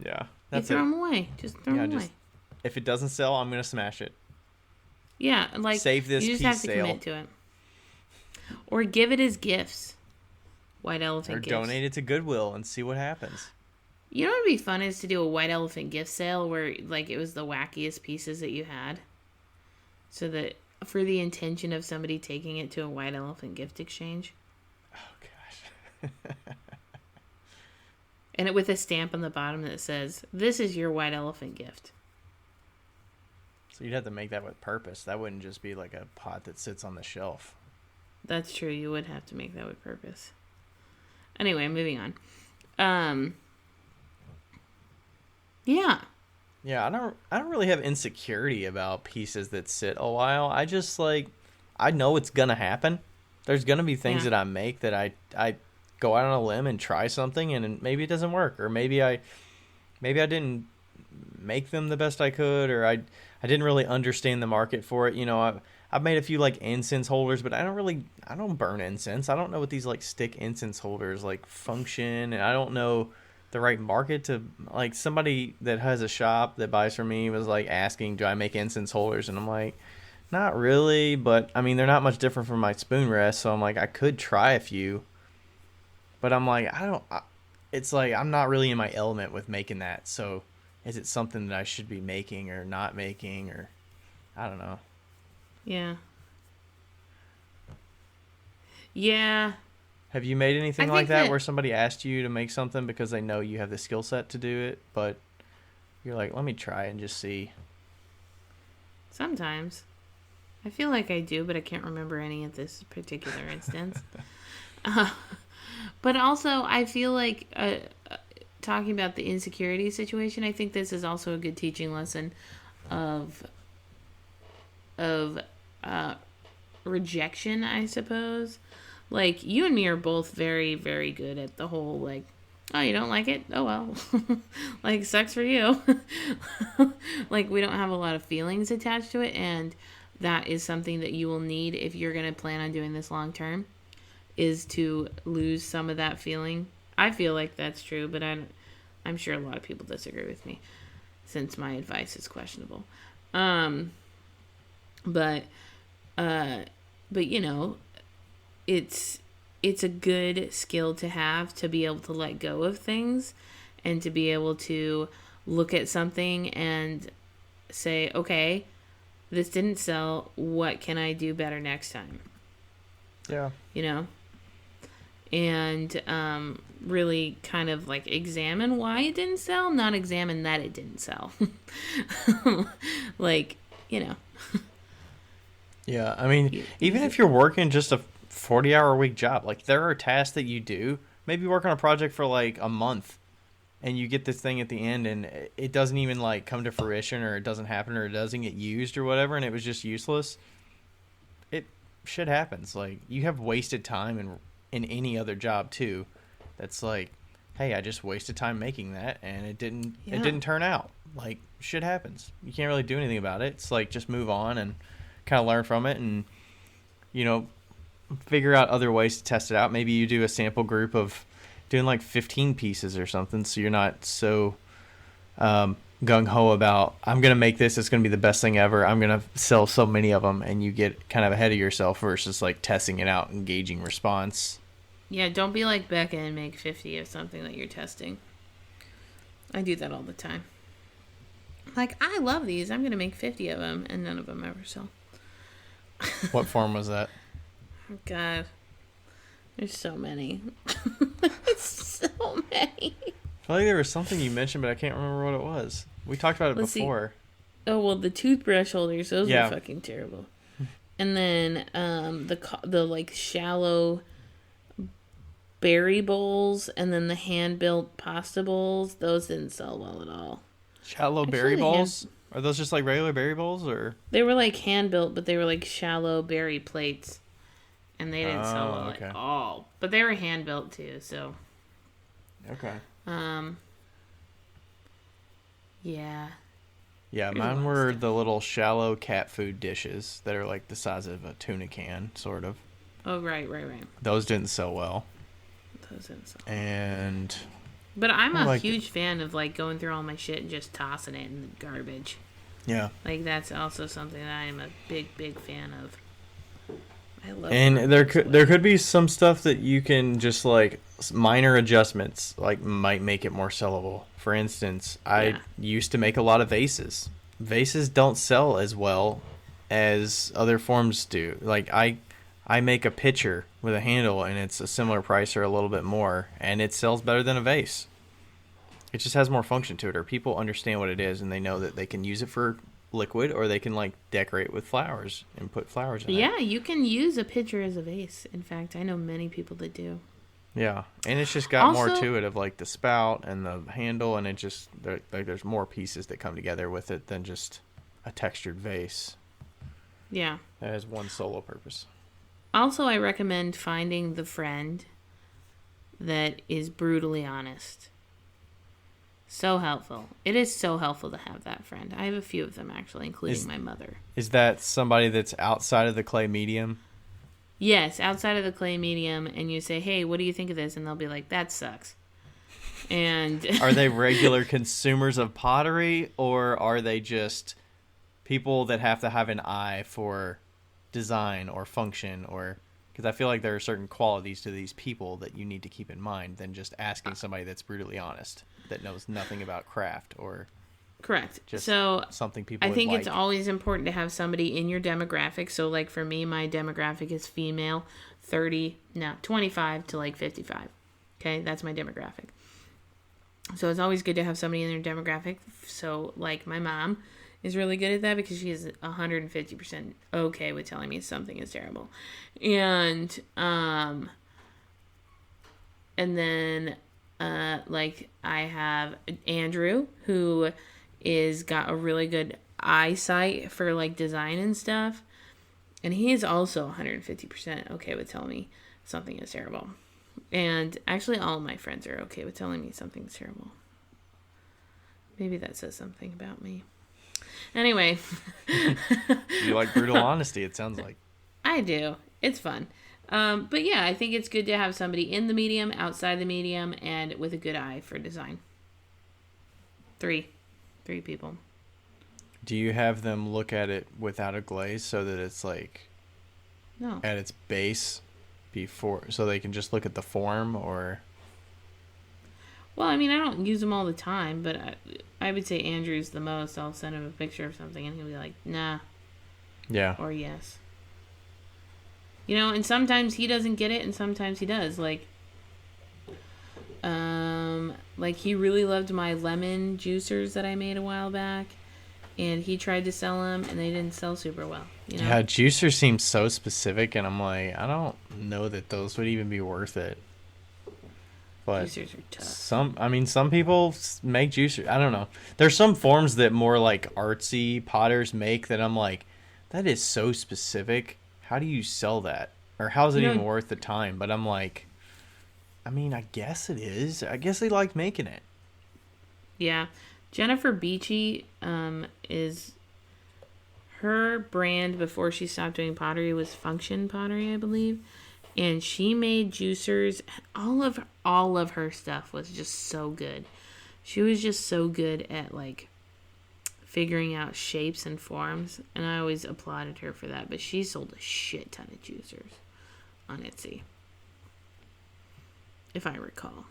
Yeah. You throw them away. Just throw them away. If it doesn't sell, I'm going to smash it. Yeah, like save this you just piece have to sale. commit to it. Or give it as gifts. White elephant gifts. Or donate it to Goodwill and see what happens. You know what would be fun is to do a white elephant gift sale where like it was the wackiest pieces that you had. So that for the intention of somebody taking it to a white elephant gift exchange. Oh gosh. And it with a stamp on the bottom that says, "This is your white elephant gift." So you'd have to make that with purpose. That wouldn't just be like a pot that sits on the shelf. That's true. You would have to make that with purpose. Anyway, moving on. Yeah. Yeah, I don't really have insecurity about pieces that sit a while. I just like, I know it's gonna happen. There's gonna be things that I make that I go out on a limb and try something and maybe it doesn't work, or maybe I didn't make them the best I could, or I didn't really understand the market for it. I've made a few like incense holders, but I don't burn incense. I don't know what these like stick incense holders like function, and I don't know the right market to, like, somebody that has a shop that buys from me was like asking, do I make incense holders? And I'm like, not really, but I mean, they're not much different from my spoon rest, so I'm like, I could try a few, but I'm like, it's like I'm not really in my element with making that. So is it something that I should be making or not making, or I don't know. Yeah. Yeah. Have you made anything I like think that that where somebody asked you to make something because they know you have the skill set to do it, but you're like, let me try and just see? sometimes I feel like I do, but I can't remember any at this particular instance. uh, but also, I feel like talking about the insecurity situation, I think this is also a good teaching lesson of of uh, rejection, I suppose. Like, you and me are both very, very good at the whole, like, oh, you don't like it? Oh, well. Like, sucks for you. Like, we don't have a lot of feelings attached to it, and that is something that you will need if you're going to plan on doing this long term, is to lose some of that feeling. I feel like that's true, but I'm sure a lot of people disagree with me, since my advice is questionable. Um, but, but you know, it's a good skill to have, to be able to let go of things and to be able to look at something and say, okay, this didn't sell. What can I do better next time? Yeah. You know? And really kind of like examine why it didn't sell, not examine that it didn't sell. Like, you know. Yeah, I mean, even if you're working just a 40-hour-a-week job, like, there are tasks that you do. Maybe work on a project for like a month, and you get this thing at the end, and it doesn't even like come to fruition, or it doesn't happen, or it doesn't get used, or whatever, and it was just useless. It Shit happens. Like, you have wasted time in any other job too. That's like, hey, I just wasted time making that, and it didn't turn out. Like, shit happens. You can't really do anything about it. It's like, just move on and kind of learn from it, and figure out other ways to test it out. Maybe you do a sample group of doing like 15 pieces or something, so you're not so gung-ho about, I'm going to make this, it's going to be the best thing ever, I'm going to sell so many of them, and you get kind of ahead of yourself versus like testing it out and gauging response. Yeah, don't be like Becca and make 50 of something that you're testing. I do that all the time. Like, I love these, I'm going to make 50 of them, and none of them ever sell. What form was that? God, there's so many. So many. I feel like there was something you mentioned, but I can't remember what it was. We talked about it before. Oh, well, the toothbrush holders, those Yeah. were fucking terrible. And then the like shallow berry bowls, and then the hand-built pasta bowls, those didn't sell well at all. Shallow berry bowls? Are those just like regular berry bowls, or? They were like hand-built, but they were like shallow berry plates. And they didn't sell well at all. But they were hand-built too, so. Okay. Yeah. Yeah, mine were the little shallow cat food dishes that are like the size of a tuna can, sort of. Oh, right. Those didn't sell well. Those didn't sell. And... But I'm a huge fan of like going through all my shit and just tossing it in the garbage. Yeah. Like, that's also something that I am a big fan of. I love it. And there could be some stuff that you can just like minor adjustments like might make it more sellable. For instance, I used to make a lot of vases. Vases don't sell as well as other forms do. Like, I make a pitcher with a handle, and it's a similar price or a little bit more, and it sells better than a vase. It just has more function to it, or people understand what it is, and they know that they can use it for liquid, or they can like decorate with flowers and put flowers in it. Yeah, you can use a pitcher as a vase. In fact, I know many people that do. Yeah, and it's just got more to it, of like the spout and the handle, and it just like there's more pieces that come together with it than just a textured vase. Yeah. That has one solo purpose. Also, I recommend finding the friend that is brutally honest. So helpful. It is so helpful to have that friend. I have a few of them, actually, including Is my mother. is that somebody that's outside of the clay medium? Yes, outside of the clay medium, and you say, hey, what do you think of this? And they'll be like, that sucks. And Are they regular consumers of pottery, or are they just people that have to have an eye for design or function, or because I feel like there are certain qualities to these people that you need to keep in mind than just asking somebody that's brutally honest, that knows nothing about craft or correct. just So something people I would think like. it's always important to have somebody in your demographic. So, like for me, my demographic is female, 25 to like 55. Okay, that's my demographic. So it's always good to have somebody in their demographic. So, like my mom is really good at that because she is 150% okay with telling me something is terrible, and then like I have Andrew who is got a really good eyesight for like design and stuff, and he is also 150% okay with telling me something is terrible. And actually, all of my friends are okay with telling me something's terrible. Maybe that says something about me. Anyway. You like brutal honesty, it sounds like. I do. It's fun. But yeah, I think it's good to have somebody in the medium, outside the medium, and with a good eye for design. Three people. Do you have them look at it without a glaze so that it's like No. at its base before, so they can just look at the form, or? Well, I mean, I don't use them all the time, but I would say Andrew's the most. I'll send him a picture of something, and he'll be like, nah. Yeah. Or yes. You know, and sometimes he doesn't get it, and sometimes he does. Like he really loved my lemon juicers that I made a while back, and he tried to sell them, and they didn't sell super well. You know? Yeah, juicer seems so specific, and I'm like, I don't know that those would even be worth it. But Juicers are tough. some people make juicer. I don't know. There's some forms that more like artsy potters make that I'm like, that is so specific. How do you sell that? Or how is it even worth the time? But I'm like, I mean, I guess it is. I guess they like making it. Yeah. Jennifer Beachy is her brand before she stopped doing pottery was Function Pottery, I believe. And she made juicers. All of her stuff was just so good. She was just so good at like figuring out shapes and forms, and I always applauded her for that. But she sold a shit ton of juicers on Etsy, if I recall.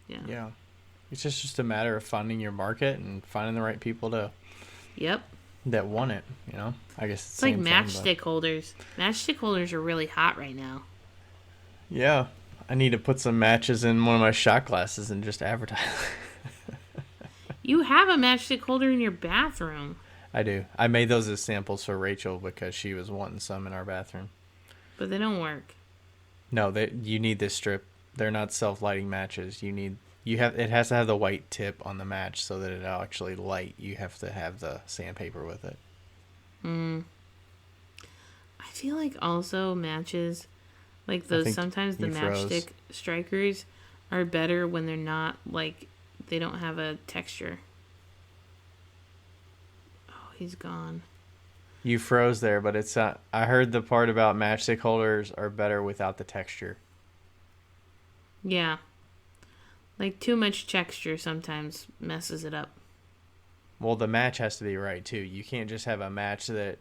Yeah. Yeah. It's just a matter of finding your market and finding the right people Yep. that want it, you know? I guess It's like matchstick holders. Matchstick holders are really hot right now. Yeah. I need to put some matches in one of my shot glasses and just advertise. You have a matchstick holder in your bathroom. I do. I made those as samples for Rachel because she was wanting some in our bathroom. But they don't work. No, you need this strip. They're not self-lighting matches. It has to have the white tip on the match so that it'll actually light. You have to have the sandpaper with it. I feel like also matches, like those, sometimes the matchstick strikers are better when they're not like, they don't have a texture. Oh, he's gone. You froze there, but it's not. I heard the part about matchstick holders are better without the texture. Yeah. Like too much texture sometimes messes it up. Well, the match has to be right too. You can't just have a match that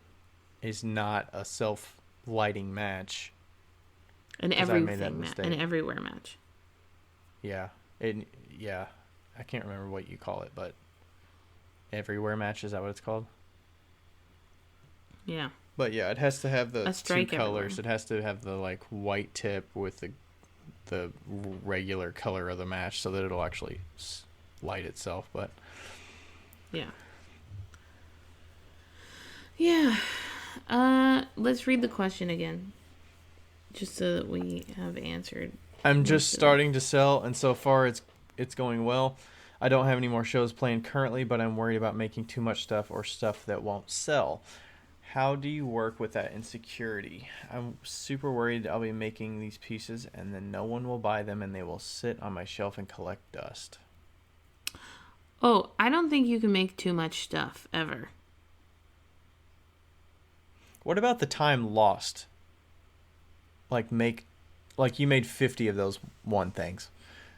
is not a self-lighting match. An everywhere match. Yeah. Yeah. I can't remember what you call it, but everywhere match, is that what it's called? Yeah. But yeah, it has to have the two colors. Everywhere. It has to have the like white tip with the regular color of the match so that it'll actually light itself. But yeah. Let's read the question again, just so that we have answered. I'm just starting to sell, and so far it's going well. I don't have any more shows planned currently, but I'm worried about making too much stuff or stuff that won't sell. How do you work with that insecurity? I'm super worried I'll be making these pieces and then no one will buy them and they will sit on my shelf and collect dust. Oh, I don't think you can make too much stuff ever. What about the time lost? Like you made 50 of those one things.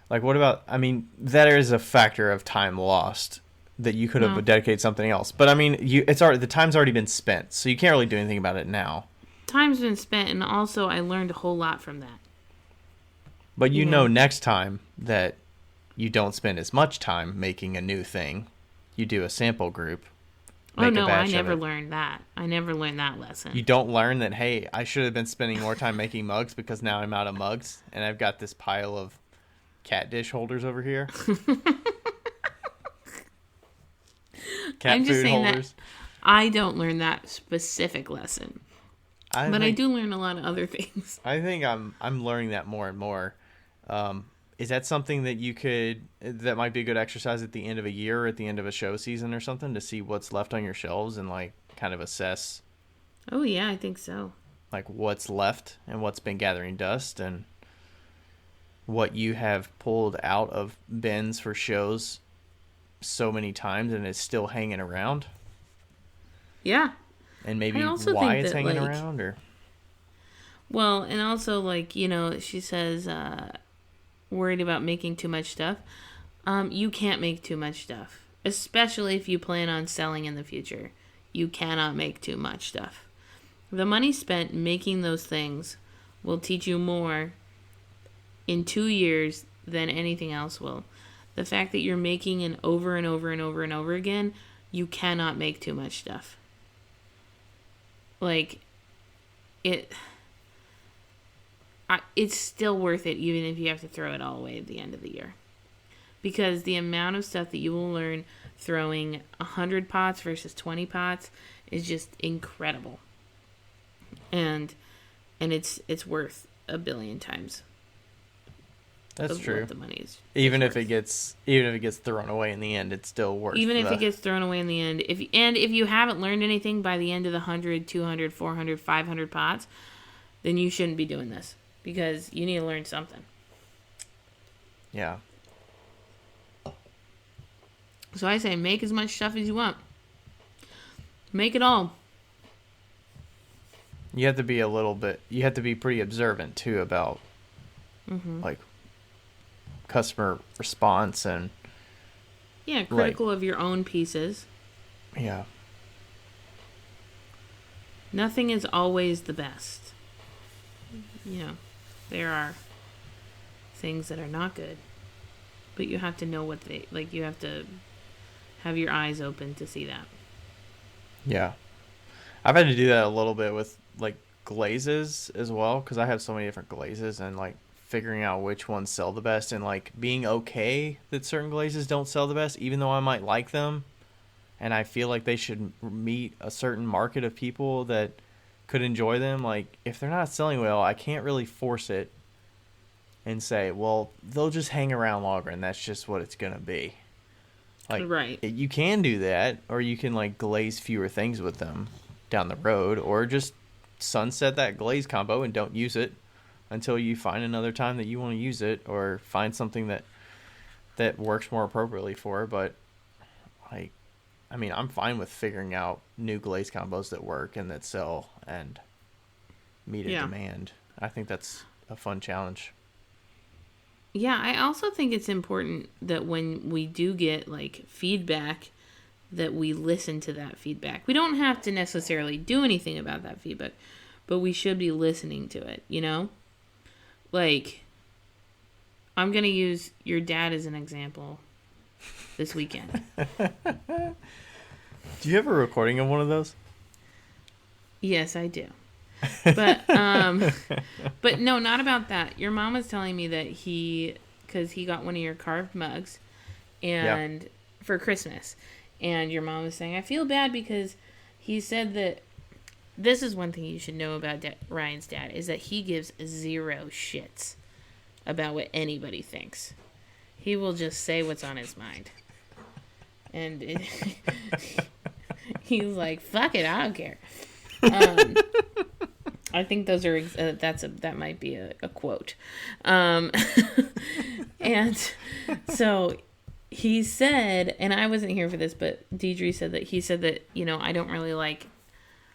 Like what about, I mean, that is a factor of time lost that you could have Well, dedicated something else. But I mean, it's already, the time's already been spent, so you can't really do anything about it now. time's been spent, and also I learned a whole lot from that. But You you know know? next time that you don't spend as much time making a new thing. You do a sample group, Oh make a no, I batch of never it. learned that. I never learned that You lesson. don't learn that, hey, I should have been spending more time making mugs because now I'm out of mugs and I've got this pile of cat dish holders over here. Cat I'm just food saying that holders. I don't learn that specific lesson, I but I think do learn a lot of other things. I think I'm learning that more and more. Is that something that that might be a good exercise at the end of a year or at the end of a show season or something to see what's left on your shelves and like kind of assess Oh yeah, I think so. like what's left and what's been gathering dust and what you have pulled out of bins for shows so many times and is still hanging around Yeah. and I maybe also why think it's that hanging like around or well, and also like, she says worried about making too much stuff. You can't make too much stuff, especially if you plan on selling in the future. You cannot make too much stuff. The money spent making those things will teach you more in 2 years than anything else will. The fact that you're making it over and over and over and over again, you cannot make too much stuff. Like, it. It's still worth it even if you have to throw it all away at the end of the year. Because the amount of stuff that you will learn throwing 100 pots versus 20 pots is just incredible. And it's worth a billion times that's of true. what the money is Even if worth. it gets thrown away in the end, it's still worth Even if the it gets thrown away in the end. If you haven't learned anything by the end of the 100, 200, 400, 500 pots, then you shouldn't be doing this because you need to learn something. yeah. So I say make as much stuff as you want. Make it all. You have to be you have to be pretty observant too about like customer response and Yeah, critical of your own pieces. yeah. Nothing is always the best. There are things that are not good. But you have to know what they like. You have to have your eyes open to see that. Yeah. I've had to do that a little bit with like glazes as well because I have so many different glazes and like figuring out which ones sell the best and like being okay that certain glazes don't sell the best even though I might like them and I feel like they should meet a certain market of people that could enjoy them. Like if they're not selling well, I can't really force it and say, well, they'll just hang around longer and that's just what it's going to be. Like Right. you can do that or you can like glaze fewer things with them down the road or just sunset that glaze combo and don't use it until you find another time that you want to use it or find something that works more appropriately for it. But like I mean, I'm fine with figuring out new glaze combos that work and that sell and meet a demand. I think that's a fun challenge. Yeah, I also think it's important that when we do get like feedback that we listen to that feedback. We don't have to necessarily do anything about that feedback, but we should be listening to it. Like I'm going to use your dad as an example this weekend. Do you have a recording of one of those? Yes, I do. But no, not about that. Your mom was telling me that because he got one of your carved mugs and for Christmas. And your mom was saying, I feel bad because he said that this is one thing you should know about Ryan's dad is that he gives zero shits about what anybody thinks. He will just say what's on his mind. And he's like, fuck it, I don't care. I think those are that might be a quote, and so he said, and I wasn't here for this, but Deidre said that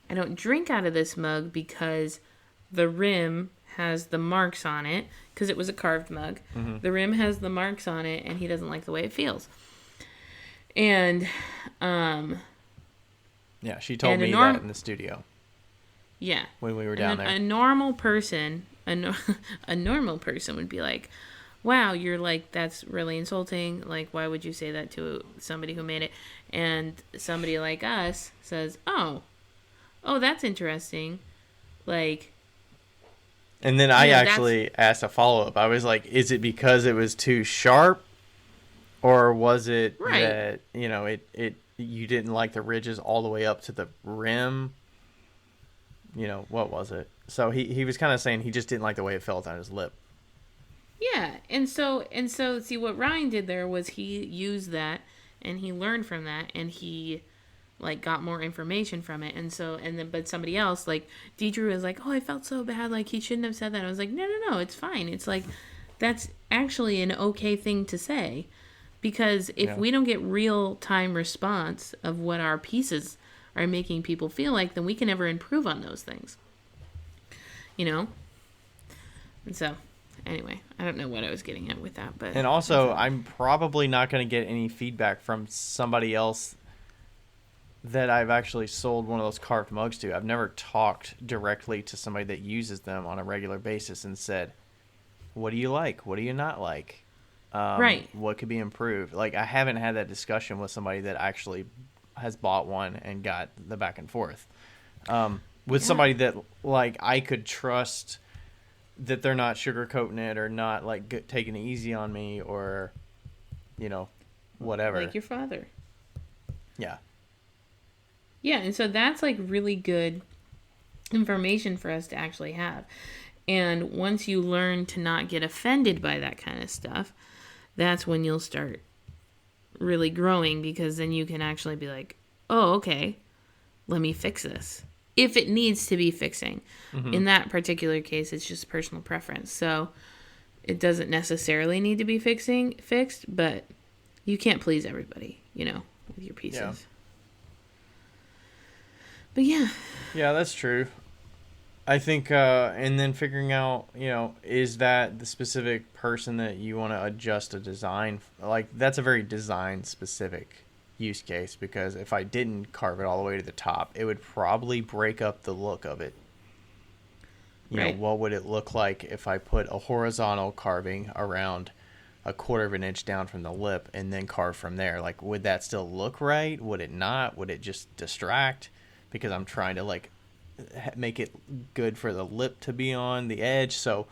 I don't drink out of this mug because the rim has the marks on it, because it was a carved mug. Mm-hmm. The rim has the marks on it, and he doesn't like the way it feels. And, yeah, she told me that in the studio. Yeah. When we were down there. A normal person, a normal person would be like, wow, you're like, that's really insulting. Like, why would you say that to somebody who made it? And somebody like us says, oh, that's interesting. Like, and then I actually asked a follow-up. I was like, is it because it was too sharp? Or was it that, you didn't like the ridges all the way up to the rim? What was it? So he was kind of saying he just didn't like the way it felt on his lip. Yeah, and so see what Ryan did there was he used that and he learned from that and he like got more information from it, but somebody else like Deidre was like, oh, I felt so bad, like he shouldn't have said that. I was like, no, it's fine. It's like that's actually an okay thing to say, because if we don't get real time response of what our pieces are making people feel like, then we can never improve on those things. And so anyway, I don't know what I was getting at with that, but... And also, I'm probably not going to get any feedback from somebody else that I've actually sold one of those carved mugs to. I've never talked directly to somebody that uses them on a regular basis and said, what do you like? What do you not like? Right. What could be improved? Like, I haven't had that discussion with somebody that actually has bought one and got the back and forth. With somebody that, like, I could trust... that they're not sugarcoating it or not like taking it easy on me or, whatever. Like your father. Yeah. Yeah, and so that's like really good information for us to actually have. And once you learn to not get offended by that kind of stuff, that's when you'll start really growing, because then you can actually be like, oh, okay, let me fix this. If it needs to be fixing. Mm-hmm. In that particular case, it's just personal preference. So it doesn't necessarily need to be fixed, but you can't please everybody, with your pieces. Yeah. But yeah. Yeah, that's true. I think, and then figuring out, is that the specific person that you want to adjust a design? Like, that's a very design specific use case, because if I didn't carve it all the way to the top, it would probably break up the look of it. What would it look like if I put a horizontal carving around a 1/4 of an inch down from the lip and then carve from there? Like, would that still look right? Would it not? Would it just distract? Because I'm trying to like make it good for the lip to be on the edge. So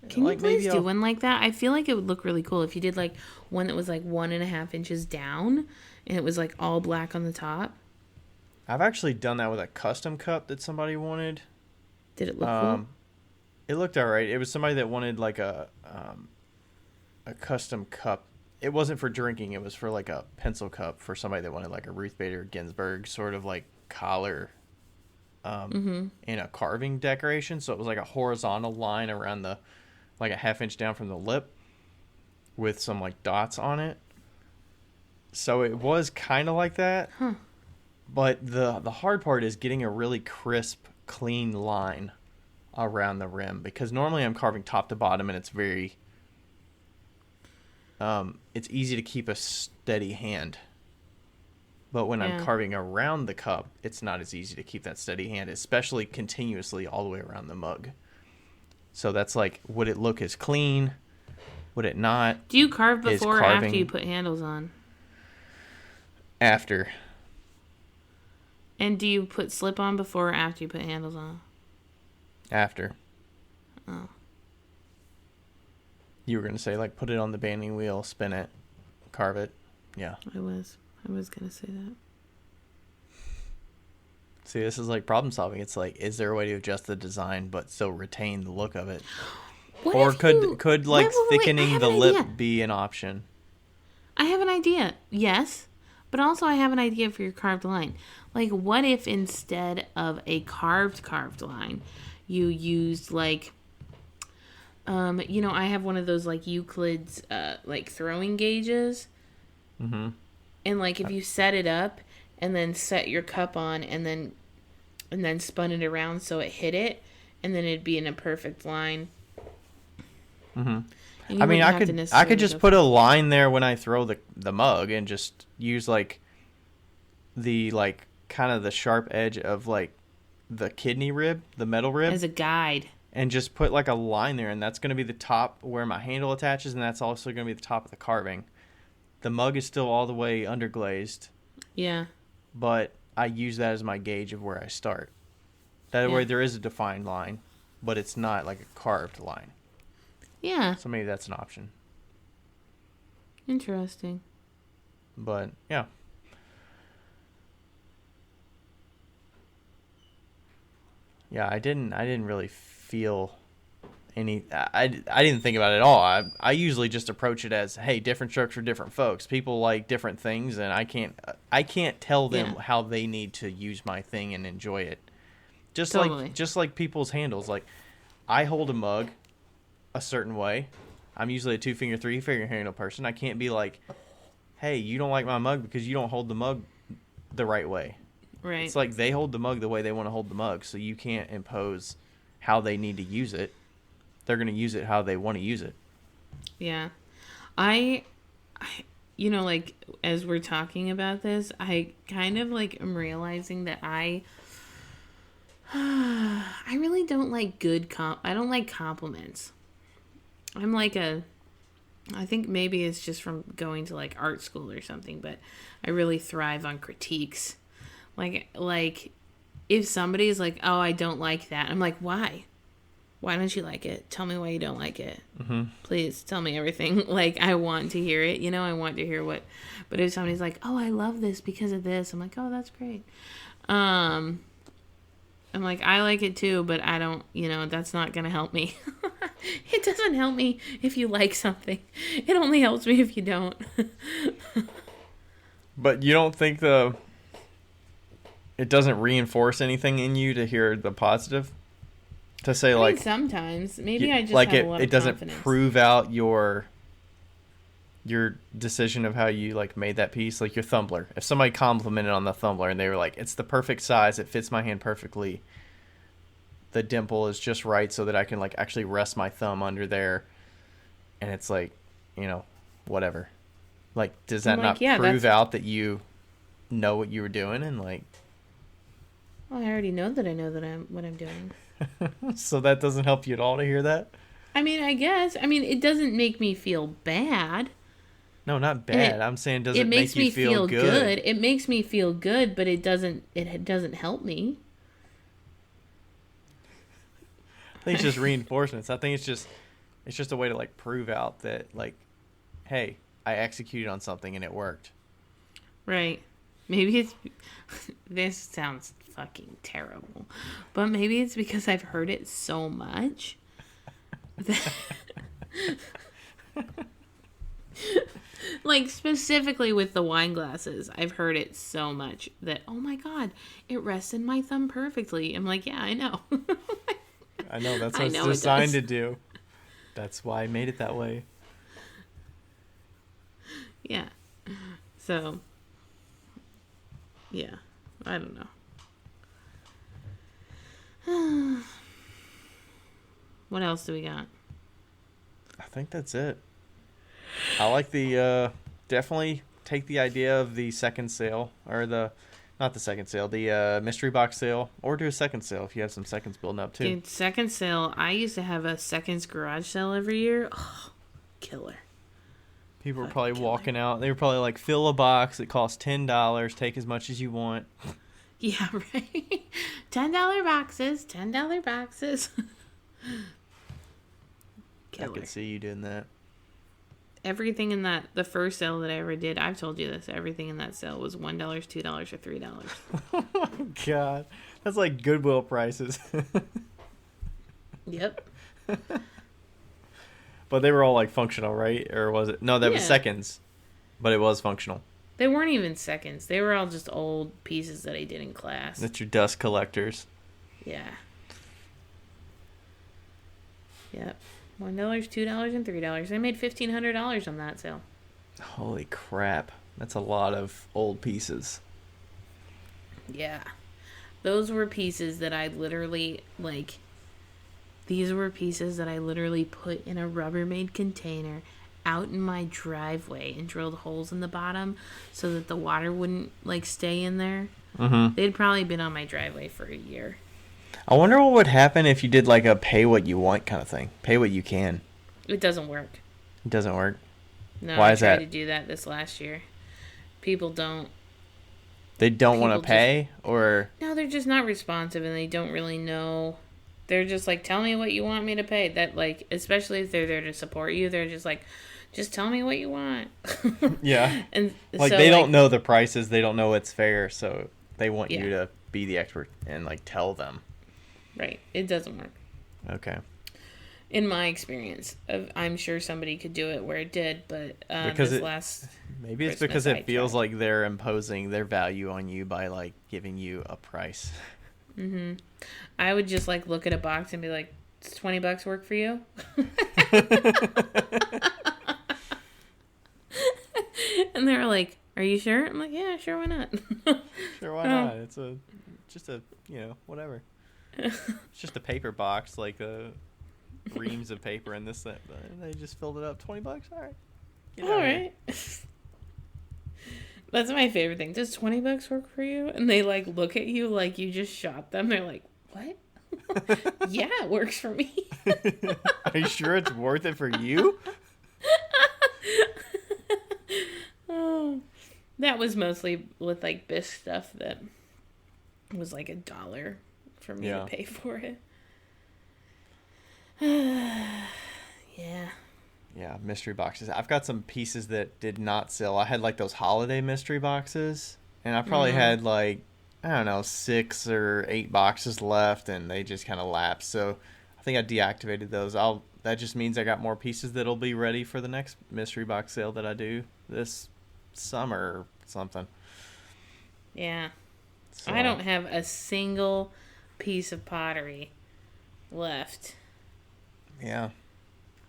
can you please do one like that? I feel like it would look really cool if you did like one that was like 1.5 inches down and it was like all black on the top. I've actually done that with a custom cup that somebody wanted. Did it look cool? It looked all right. It was somebody that wanted like a custom cup. It wasn't for drinking. It was for like a pencil cup for somebody that wanted like a Ruth Bader Ginsburg sort of like collar in a carving decoration. So it was like a horizontal line around the, like a 1/2 inch down from the lip with some like dots on it. So it was kind of like that. Huh. But the hard part is getting a really crisp, clean line around the rim, because normally I'm carving top to bottom and it's very it's easy to keep a steady hand. But when I'm carving around the cup, it's not as easy to keep that steady hand, especially continuously all the way around the mug. So that's like, would it look as clean? Would it not? Do you carve before or after you put handles on? After. And do you put slip on before or after you put handles on? After. Oh. You were going to say, like, put it on the banding wheel, spin it, carve it. Yeah. I was going to say that. See, this is like problem solving. It's like, is there a way to adjust the design but still retain the look of it? Or could like thickening the lip be an option? I have an idea. Yes. But also I have an idea for your carved line. Like, what if instead of a carved line, you used like, I have one of those like Euclid's like throwing gauges Mm-hmm. And like if you set it up and then set your cup on and then spun it around so it hit it, and then it'd be in a perfect line. Mm-hmm. And I you mean, wouldn't have to I could necessarily just go put a fast. line there when I throw the mug and just use like the like kind of the sharp edge of like the kidney rib, the metal rib, As a guide. and just put like a line there, and that's going to be the top where my handle attaches, and that's also going to be the top of the carving. The mug is still all the way underglazed, Yeah. but I use that as my gauge of where I start. That Yeah. way there is a defined line, but it's not like a carved line. Yeah. So maybe that's an option. Interesting. But yeah. Yeah, I didn't really feel I didn't think about it at all. I usually just approach it as, hey, different strokes for different folks. People like different things, and I can't tell them Yeah. how they need to use my thing and enjoy it. Totally. Just like people's handles. Like I hold a mug a certain way. I'm usually a 2-finger, 3-finger handle person. I can't be like, hey, you don't like my mug because you don't hold the mug the right way. Right. It's like they hold the mug the way they want to hold the mug, so you can't impose how they need to use it. They're going to use it how they want to use it. Yeah. I you know, like as we're talking about this, I kind of like am realizing that I really don't like I don't like compliments. I'm like I think maybe it's just from going to like art school or something, but I really thrive on critiques. Like if somebody's like, "Oh, I don't like that." I'm like, "Why? Why don't you like it? Tell me why you don't like it. Mm-hmm. Please tell me everything." Like I want to hear it, I want to hear what. But if somebody's like, "Oh, I love this because of this." I'm like, "Oh, that's great." I'm like, "I like it too, but I don't, that's not going to help me." It doesn't help me if you like something. It only helps me if you don't. But you don't think it doesn't reinforce anything in you to hear the positive? To say I mean, like sometimes. Maybe I just like have a lot it of doesn't confidence. prove out your decision of how you like made that piece, like your tumbler. If somebody complimented on the tumbler and they were like, it's the perfect size, it fits my hand perfectly, the dimple is just right so that I can like actually rest my thumb under there, and it's like, whatever. Like, does I'm that like, not yeah, prove out that you know what you were doing? And like, well, I already know that I know that what I'm doing. so that doesn't help you at all to hear that? I mean, I guess. I mean, it doesn't make me feel bad. No, not And bad. I'm saying, does it it makes make you me feel feel good? good. It makes me feel good, but it doesn't help me. I think it's just reinforcements. I think it's just a way to like prove out that like, hey, I executed on something and it worked. Right. Maybe it's this sounds fucking terrible. But maybe it's because I've heard it so much that like specifically with the wine glasses, I've heard it so much that, oh my god, it rests in my thumb perfectly. I'm like, yeah, I know. I know that's I what it's know it designed does. to do. That's why I made it that way. Yeah. So, yeah. I don't know. What else do we got? I think that's it. I like the definitely take the idea of the second sale or the not the second sale, the mystery box sale, or do a second sale if you have some seconds building up too. Dude, second sale. I used to have a seconds garage sale every year. Oh, killer. People were Fucking probably killer. walking out. They were probably like, fill a box. It costs $10. Take as much as you want. Yeah, right. $10 boxes. $10 boxes. I Killer. could see you doing that. Everything in the first sale that I ever did, I've told you this, everything in that sale was $1, $2, or $3. Oh my god, that's like Goodwill prices. Yep. But they were all like functional, right? Or was it? No, that was Yeah. seconds. But it was functional. They weren't even seconds. They were all just old pieces that I did in class. That's your dust collectors. Yeah. Yep. $1, $2, and $3. I made $1,500 on that sale. Holy crap. That's a lot of old pieces. Yeah. Those were pieces that I literally, like, these were pieces that I literally put in a Rubbermaid container out in my driveway and drilled holes in the bottom so that the water wouldn't, like, stay in there. Mm-hmm. They'd probably been on my driveway for a year. I wonder what would happen if you did like a pay what you want kind of thing. Pay what you can. It doesn't work. It doesn't work. No, Why I is tried to that? do that this last year. People don't. They don't want People to just. pay, or No, they're just not responsive and they don't really know. They're just like, tell me what you want me to pay. That, like, especially if they're there to support you, they're just like, just tell me what you want. yeah, And like so, they like, don't know the prices. They don't know what's fair, so they want yeah, you to be the expert and like tell them. right. It doesn't work. Okay. In my experience, I'm sure somebody could do it where it did, but Because this it last maybe it's Christmas because I it feels tried. like they're imposing their value on you by like giving you a price. Mm-hmm. I would just like look at a box and be like, "Does $20 work for you?" And they're like, "Are you sure?" I'm like, "Yeah, sure, why not?" Sure, why not? It's just a whatever. It's just a paper box, like reams of paper and this that. They just filled it up. $20. All right. Get All out of here. right. That's my favorite thing. Does $20 work for you? And they like look at you like you just shot them. They're like, "What?" Yeah, it works for me. Are you sure it's worth it for you? Oh, that was mostly with like bisque stuff that was like $1 for me to pay for it. Yeah. Yeah, mystery boxes. I've got some pieces that did not sell. I had like those holiday mystery boxes, and I probably had like, I don't know, 6 or 8 boxes left, and they just kind of lapsed. So I think I deactivated those. That just means I got more pieces that'll be ready for the next mystery box sale that I do this summer or something. Yeah. So I don't have a single piece of pottery left. yeah,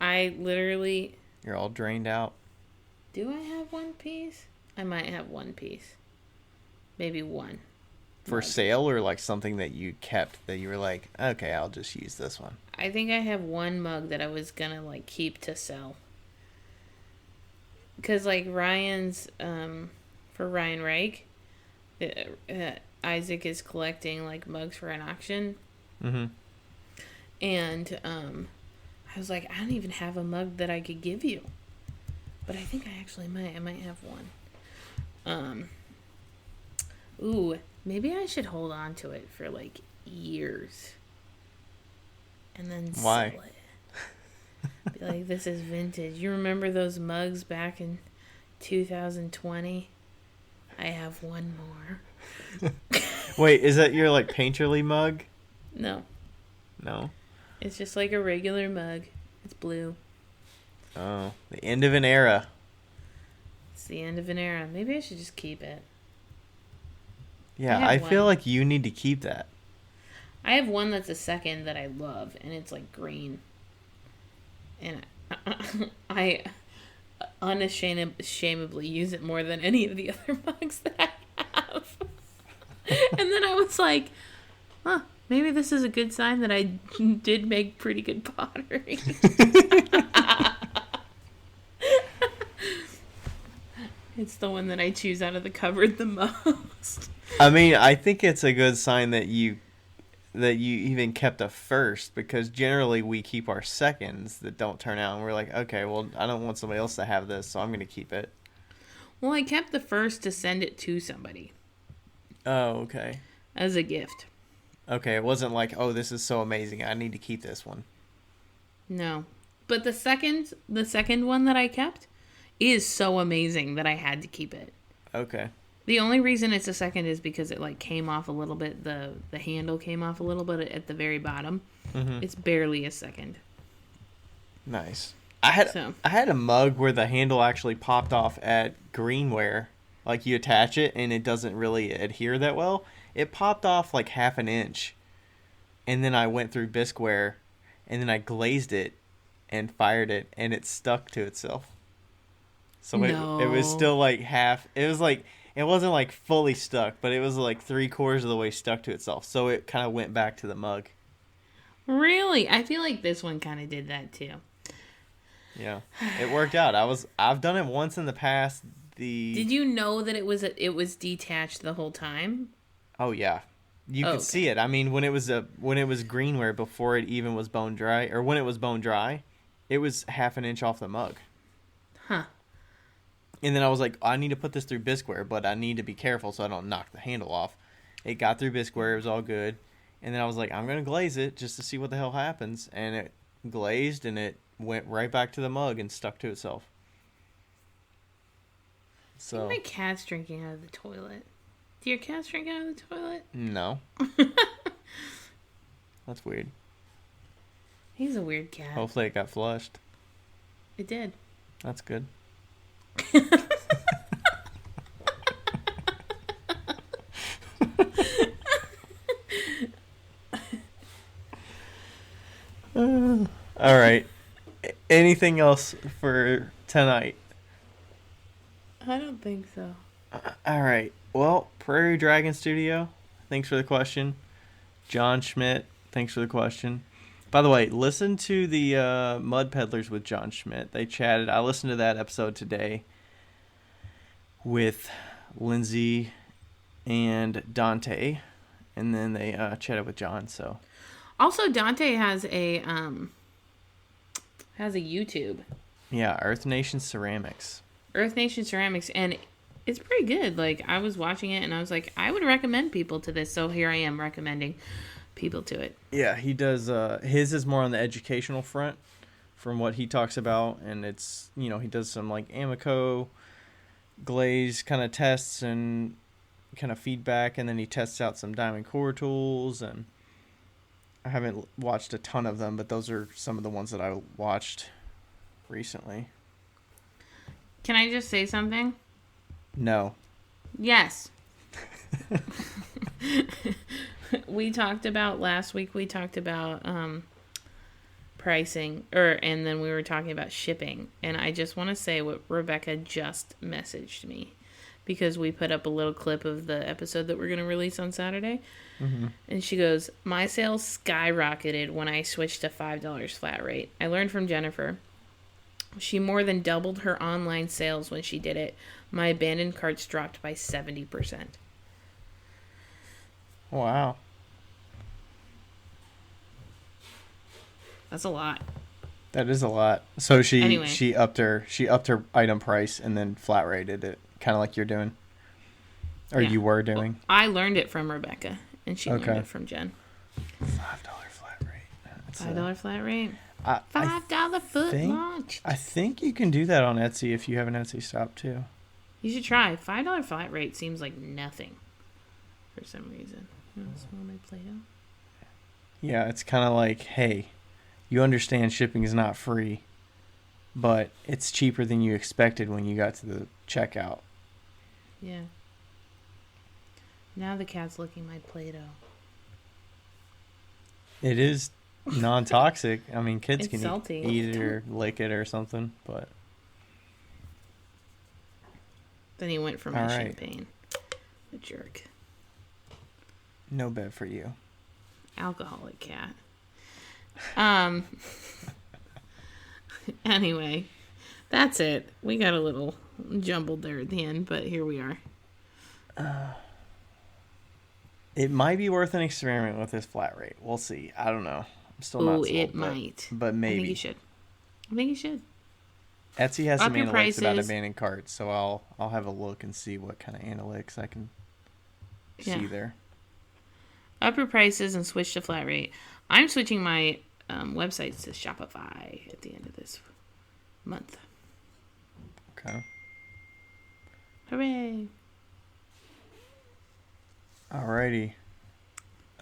I literally. you're all drained out. Do I have one piece? I might have one piece. Maybe one. For mug. sale or like something that you kept that you were like, okay, I'll just use this one. I think I have one mug that I was gonna like keep to sell. Because like Ryan's, for Ryan Reich, Isaac is collecting like mugs for an auction. Mm-hmm. And I was like, I don't even have a mug that I could give you. But I think I actually might. I might have one. Ooh, maybe I should hold on to it for like years. And then Why? sell it. Be like, this is vintage. You remember those mugs back in 2020? I have one more. Wait, is that your like painterly mug? No. No. It's just like a regular mug. It's blue. Oh, the end of an era. It's the end of an era. Maybe I should just keep it. Yeah, I I have feel one. like you need to keep that. I have one that's a second that I love, and it's like green. And I unashamedly use it more than any of the other mugs that I have. And then I was like, huh, maybe this is a good sign that I did make pretty good pottery. It's the one that I choose out of the cupboard the most. I mean, I think it's a good sign that you even kept a first, because generally we keep our seconds that don't turn out, and we're like, okay, well, I don't want somebody else to have this, so I'm going to keep it. Well, I kept the first to send it to somebody Oh, okay. as a gift. Okay, it wasn't like, oh, this is so amazing, I need to keep this one. No. But the second one that I kept is so amazing that I had to keep it. Okay. The only reason it's a second is because it like came off a little bit. The handle came off a little bit at the very bottom. Mm-hmm. It's barely a second. Nice. I had a mug where the handle actually popped off at Greenware. Like you attach it and it doesn't really adhere that well. It popped off like half an inch. And then I went through Bisqueware and then I glazed it and fired it and it stuck to itself. So it was No. still like half. It was like it wasn't like fully stuck, but it was like 3/4 of the way stuck to itself. So it kind of went back to the mug. Really? I feel like this one kind of did that too. Yeah, it worked out. I've done it once in the past. The Did you know that it was detached the whole time? Oh yeah, you Oh, could see okay. it. I mean, when it was greenware before it even was bone dry, or when it was bone dry, it was half an inch off the mug. Huh. And then I was like, I need to put this through Bisqueware, but I need to be careful so I don't knock the handle off. It got through Bisqueware, it was all good. And then I was like, I'm gonna glaze it just to see what the hell happens. And it glazed, and it went right back to the mug and stuck to itself. I think So my cat's drinking out of the toilet. Do your cats drink out of the toilet? no, that's weird. He's a weird cat. Hopefully it got flushed. It did. That's good. All right. Anything else for tonight? I don't think so. All right. Well, Prairie Dragon Studio, thanks for the question. John Schmidt, thanks for the question. By the way, listen to the Mud Peddlers with John Schmidt. They chatted. I listened to that episode today with Lindsay and Dante, and then they chatted with John. So Also, Dante has a YouTube, yeah, Earth Nation Ceramics. Earth Nation Ceramics, and it's pretty good. Like, I was watching it and I was like, I would recommend people to this. So here I am recommending people to it. Yeah, he does. His is more on the educational front, from what he talks about, and it's he does some like Amico glaze kind of tests and kind of feedback, and then he tests out some diamond core tools. And I haven't watched a ton of them, but those are some of the ones that I watched recently. Can I just say something? No. Yes. We talked about last week. We talked about pricing, and then we were talking about shipping. And I just want to say what Rebecca just messaged me, because we put up a little clip of the episode that we're going to release on Saturday. Mm-hmm. And she goes, my sales skyrocketed when I switched to $5 flat rate. I learned from Jennifer. She more than doubled her online sales when she did it. My abandoned carts dropped by 70%. Wow. That's a lot. That is a lot. So Anyway. she upped her item price and then flat rated it, kind of like you're doing, or Yeah. you were doing. Well, I learned it from Rebecca, and she learned it from Jen. $5 flat rate. That's $5 flat rate. I $5 foot launch. I think you can do that on Etsy if you have an Etsy shop too. You should try. $5 flat rate seems like nothing for some reason. You want to smell my Play-Doh? Yeah, it's kind of like, hey, you understand shipping is not free, but it's cheaper than you expected when you got to the checkout. Yeah. Now the cat's licking my Play-Doh. It is non-toxic. I mean, kids It's can salty. eat it or lick it or something, but Then he went for my All right. champagne. A jerk. no bet for you. Alcoholic cat. Anyway, that's it. We got a little jumbled there at the end, but here we are. It might be worth an experiment with this flat rate. We'll see. I don't know. I'm still not Oh, sold, it might. but maybe. I think you should. I think you should. Etsy has some Up your analytics about prices. abandoned carts, so I'll have a look and see what kind of analytics I can see there. Up your prices and switch to flat rate. I'm switching my websites to Shopify at the end of this month. Okay. Hooray! Alrighty.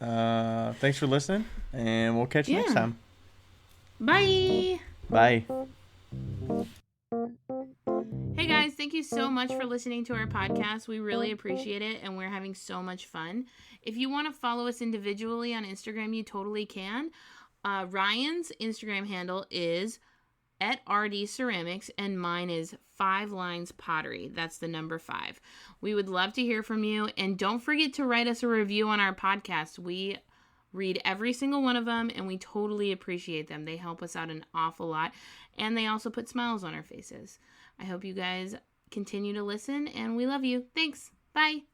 Thanks for listening, and we'll catch you next Yeah. time. Bye! Bye. Hey guys, thank you so much for listening to our podcast. We really appreciate it, and we're having so much fun. If you want to follow us individually on Instagram, you totally can. Ryan's Instagram handle is at RD Ceramics, and mine is 5 Lines Pottery. That's the number 5. We would love to hear from you, and don't forget to write us a review on our podcast. We read every single one of them, and we totally appreciate them. They help us out an awful lot, and they also put smiles on our faces. I hope you guys continue to listen, and we love you. Thanks. Bye.